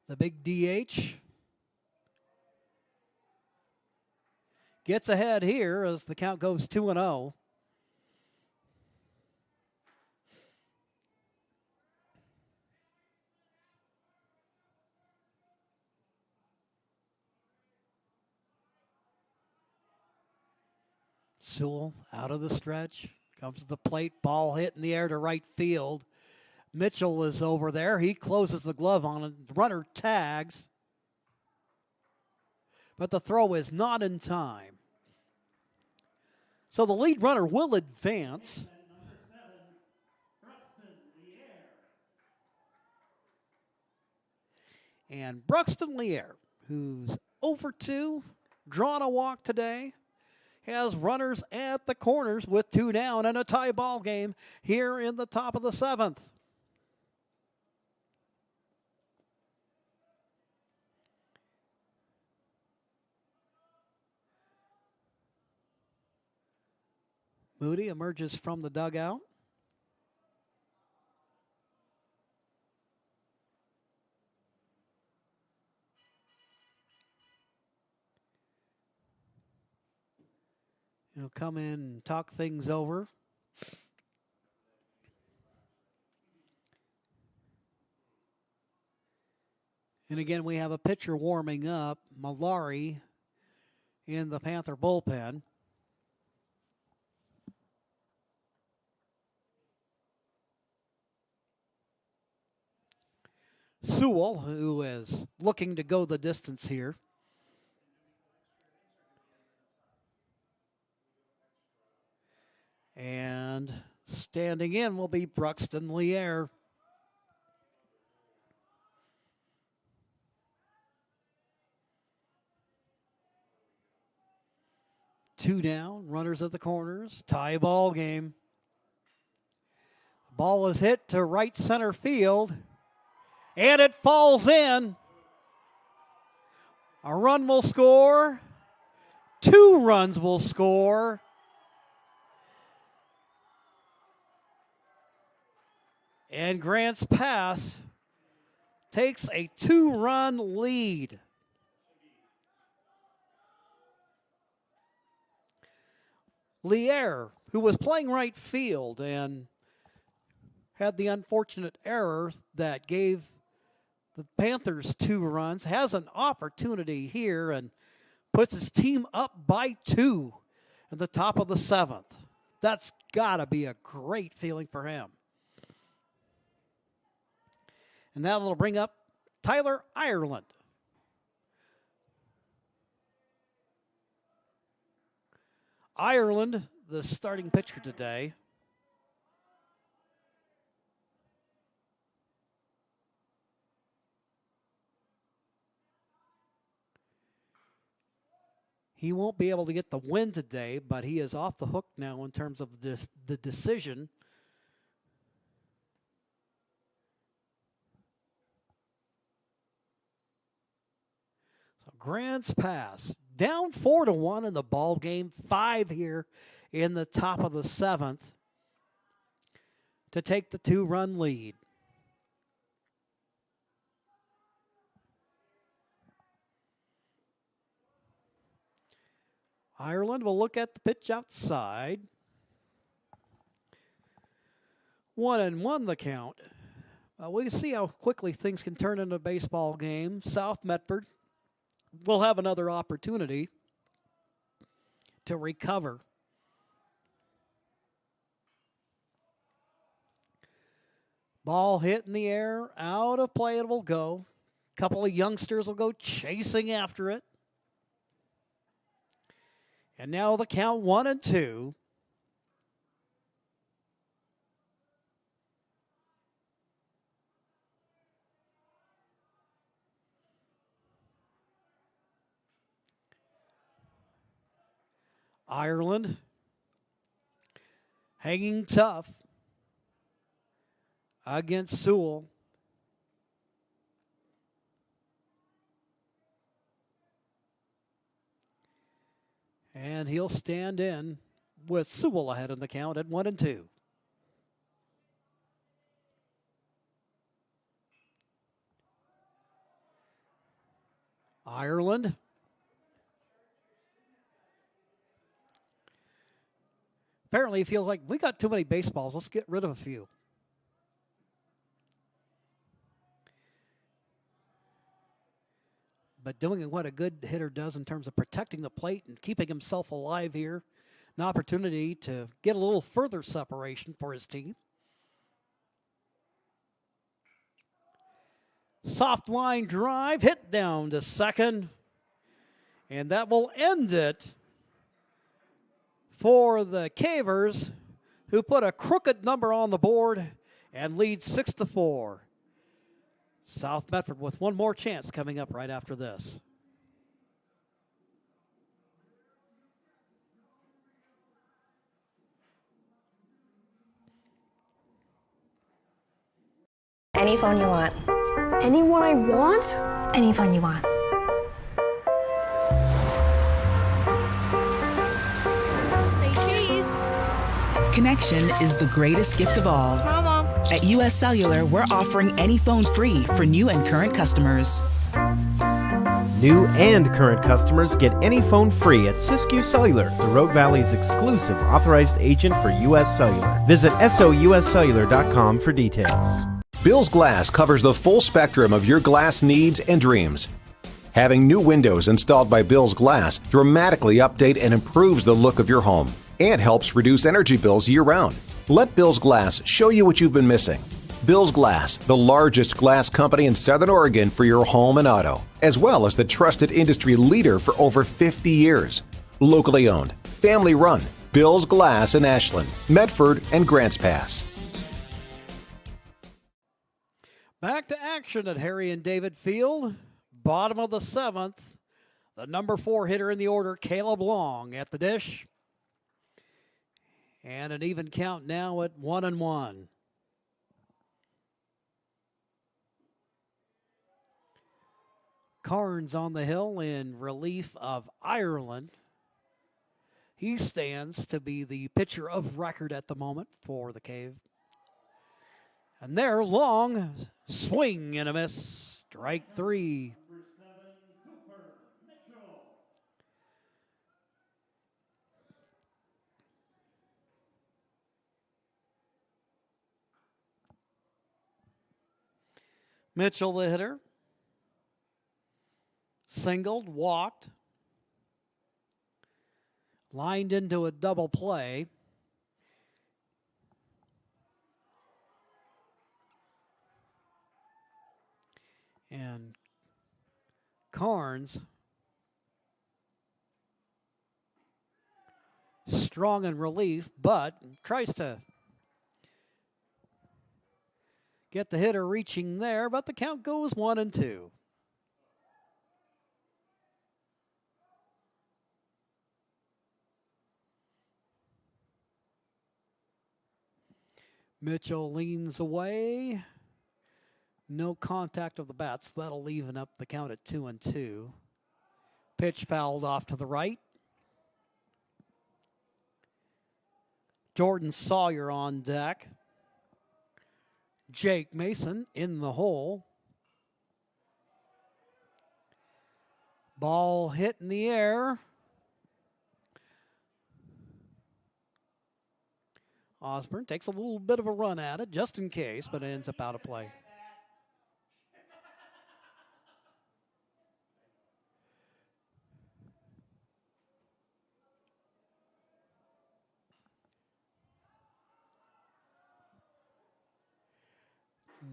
The big DH gets ahead here as the count goes 2-0. Sewell out of the stretch, comes to the plate, ball hit in the air to right field. Mitchell is over there. He closes the glove on it. Runner tags, but the throw is not in time. So the lead runner will advance. And Bruxton Lier, who's 0 for 2, drawn a walk today, has runners at the corners with 2 down and a tie ball game here in the top of the 7th. Moody emerges from the dugout. He'll come in and talk things over. And again, we have a pitcher warming up, Malari, in the Panther bullpen. Sewell, who is looking to go the distance here. And standing in will be Bruxton Lier. Two down, runners at the corners, tie ball game. Ball is hit to right center field, and it falls in. A run will score. 2 runs will score. And Grants Pass takes a 2-run lead. Lier, who was playing right field and had the unfortunate error that gave the Panthers 2 runs, has an opportunity here and puts his team up by 2 at the top of the 7th. That's got to be a great feeling for him. And now it'll bring up Tyler Ireland. Ireland, the starting pitcher today. He won't be able to get the win today, but he is off the hook now in terms of the decision. So Grants Pass down 4-1 in the ball game. 5 here in the top of the 7th to take the 2-run lead. Ireland will look at the pitch outside. 1-1 the count. We see how quickly things can turn into a baseball game. South Medford will have another opportunity to recover. Ball hit in the air, out of play it will go. A couple of youngsters will go chasing after it. And now the count 1-2. Ireland hanging tough against Sewell. And he'll stand in with Sewell ahead in the count at 1-2. Ireland apparently feels like we got too many baseballs. Let's get rid of a few. But doing what a good hitter does in terms of protecting the plate and keeping himself alive here. An opportunity to get a little further separation for his team. Soft line drive, hit down to second. And that will end it for the Cavers, who put a crooked number on the board and lead 6-4. South Medford with one more chance coming up right after this. Any phone you want. Any one I want? Any phone you want. Say cheese. Connection is the greatest gift of all. Mama. At US Cellular, we're offering any phone free for new and current customers. New and current customers get any phone free at Siskiyou Cellular, the Rogue Valley's exclusive authorized agent for US Cellular. Visit souscellular.com for details. Bill's Glass covers the full spectrum of your glass needs and dreams. Having new windows installed by Bill's Glass dramatically update and improves the look of your home and helps reduce energy bills year-round. Let Bill's Glass show you what you've been missing. Bill's Glass, the largest glass company in Southern Oregon for your home and auto, as well as the trusted industry leader for over 50 years. Locally owned, family run, Bill's Glass in Ashland, Medford, and Grants Pass. Back to action at Harry and David Field. Bottom of the 7th. The number 4 hitter in the order, Caleb Long, at the dish. And an even count now at 1-1. Carnes on the hill in relief of Ireland. He stands to be the pitcher of record at the moment for the Cave. And there, Long, swing and a miss. Strike 3. Mitchell, the hitter, singled, walked, lined into a double play. And Carnes, strong in relief, but tries to get the hitter reaching there, but the count goes 1-2. Mitchell leans away. No contact of the bats. That'll even up the count at 2-2. Pitch fouled off to the right. Jordan Sawyer on deck. Jake Mason in the hole. Ball hit in the air. Osborne takes a little bit of a run at it just in case, but it ends up out of play.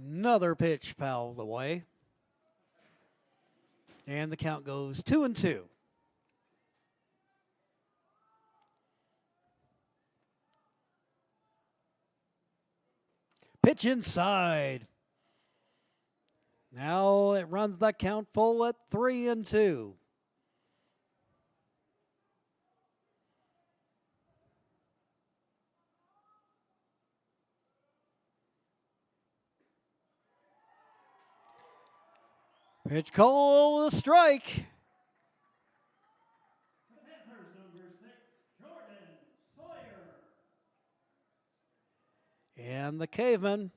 Another pitch fouled away. And the count goes 2-2. Pitch inside. Now it runs that count full at 3-2. Pitch call, a strike. And the Cavemen,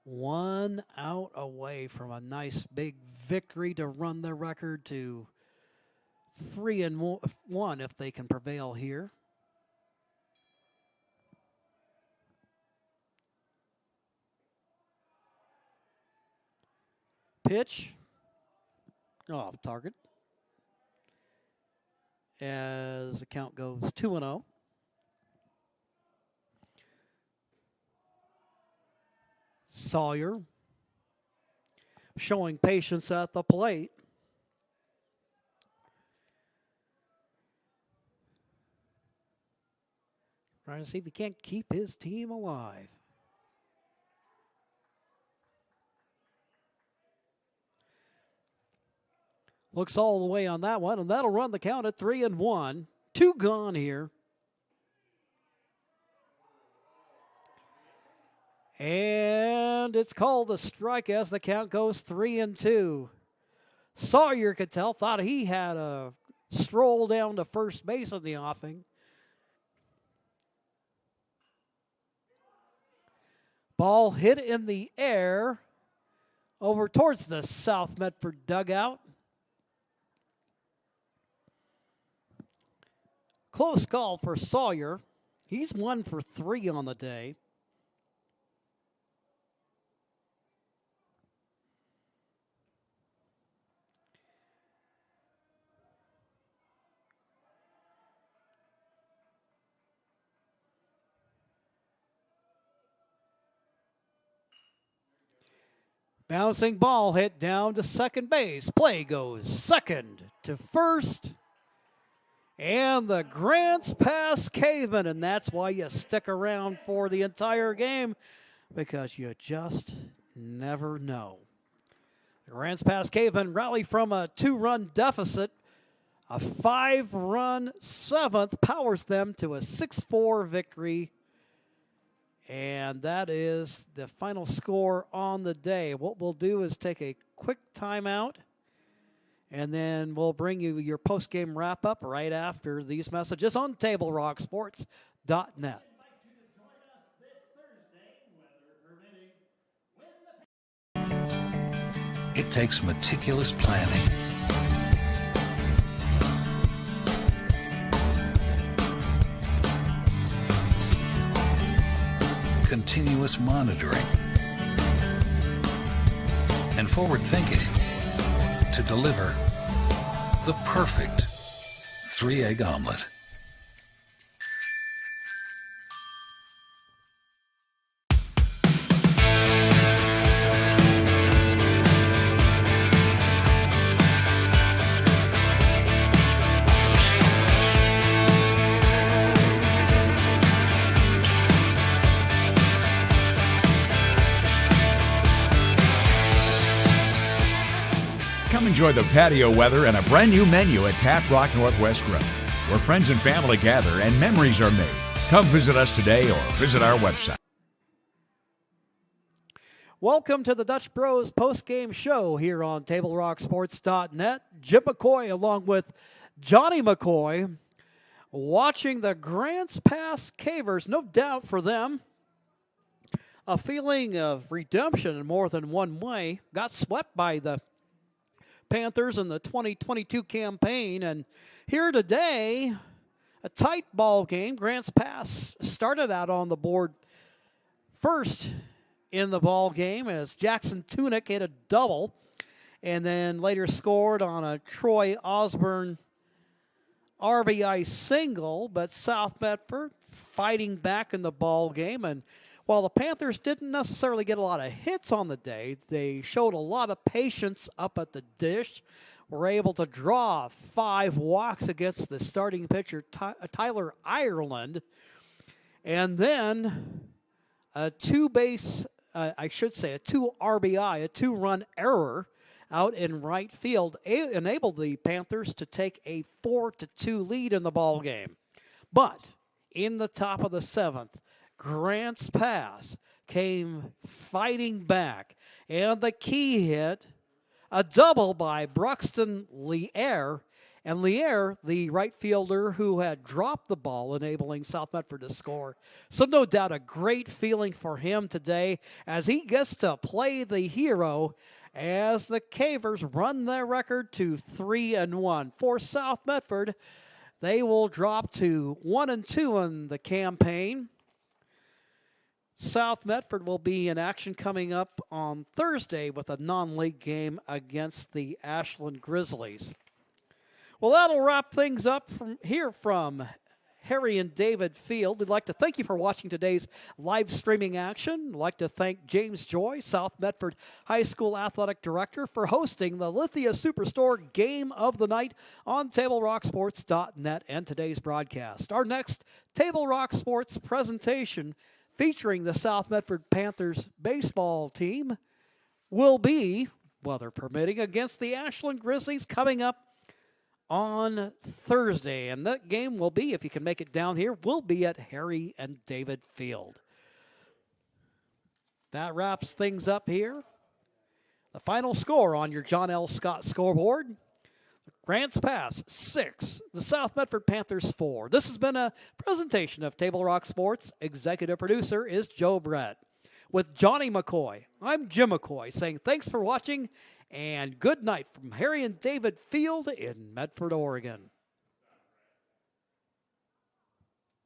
1 out away from a nice big victory to run their record to 3-1 if they can prevail here. Pitch off target as the count goes 2-0. Sawyer showing patience at the plate. Trying to see if he can't keep his team alive. Looks all the way on that one, and that'll run the count at 3-1. 2 gone here. And it's called a strike as the count goes 3-2. Sawyer could tell, thought he had a stroll down to first base in the offing. Ball hit in the air over towards the South Medford dugout. Close call for Sawyer. He's 1 for 3 on the day. Bouncing ball hit down to second base. Play goes second to first. And the Grants pass Caveman, and that's why you stick around for the entire game, because you just never know. The Grants pass Caveman rally from a 2-run deficit. A 5-run 7th powers them to a 6-4 victory. And that is the final score on the day. What we'll do is take a quick timeout, and then we'll bring you your post-game wrap-up right after these messages on TableRockSports.net. It takes meticulous planning, continuous monitoring, and forward thinking to deliver the perfect 3-egg omelet. Enjoy the patio weather and a brand new menu at Tap Rock Northwest Grill, where friends and family gather and memories are made. Come visit us today or visit our website. Welcome to the Dutch Bros post-game show here on TableRockSports.net. Jim McCoy along with Johnny McCoy watching the Grants Pass Cavers. No doubt for them, a feeling of redemption in more than one way. Got swept by the Panthers in the 2022 campaign, and here today, a tight ball game. Grants Pass started out on the board first in the ball game as Jackson Tunick hit a double and then later scored on a Troy Osborne RBI single, but South Medford fighting back in the ball game. And while the Panthers didn't necessarily get a lot of hits on the day, they showed a lot of patience up at the dish, were able to draw 5 walks against the starting pitcher, Tyler Ireland. And then a 2 RBI, a 2-run error out in right field enabled the Panthers to take a 4-2 lead in the ball game. But in the top of the 7th, Grants Pass came fighting back, and the key hit, a double by Bruxton Lier, and Lier, the right fielder who had dropped the ball, enabling South Medford to score. So no doubt a great feeling for him today as he gets to play the hero as the Cavers run their record to 3-1. For South Medford, they will drop to 1-2 in the campaign. South Medford will be in action coming up on Thursday with a non-league game against the Ashland Grizzlies. Well, that'll wrap things up from Harry and David Field. We'd like to thank you for watching today's live streaming action. I'd like to thank James Joy, South Medford High School Athletic Director, for hosting the Lithia Superstore Game of the Night on TableRockSports.net and today's broadcast. Our next Table Rock Sports presentation featuring the South Medford Panthers baseball team will be, weather permitting, against the Ashland Grizzlies coming up on Thursday. And that game will be, if you can make it down here, will be at Harry and David Field. That wraps things up here. The final score on your John L. Scott scoreboard: Grants Pass 6, the South Medford Panthers 4. This has been a presentation of Table Rock Sports. Executive producer is Joe Brett. With Johnny McCoy, I'm Jim McCoy saying thanks for watching and good night from Harry and David Field in Medford, Oregon.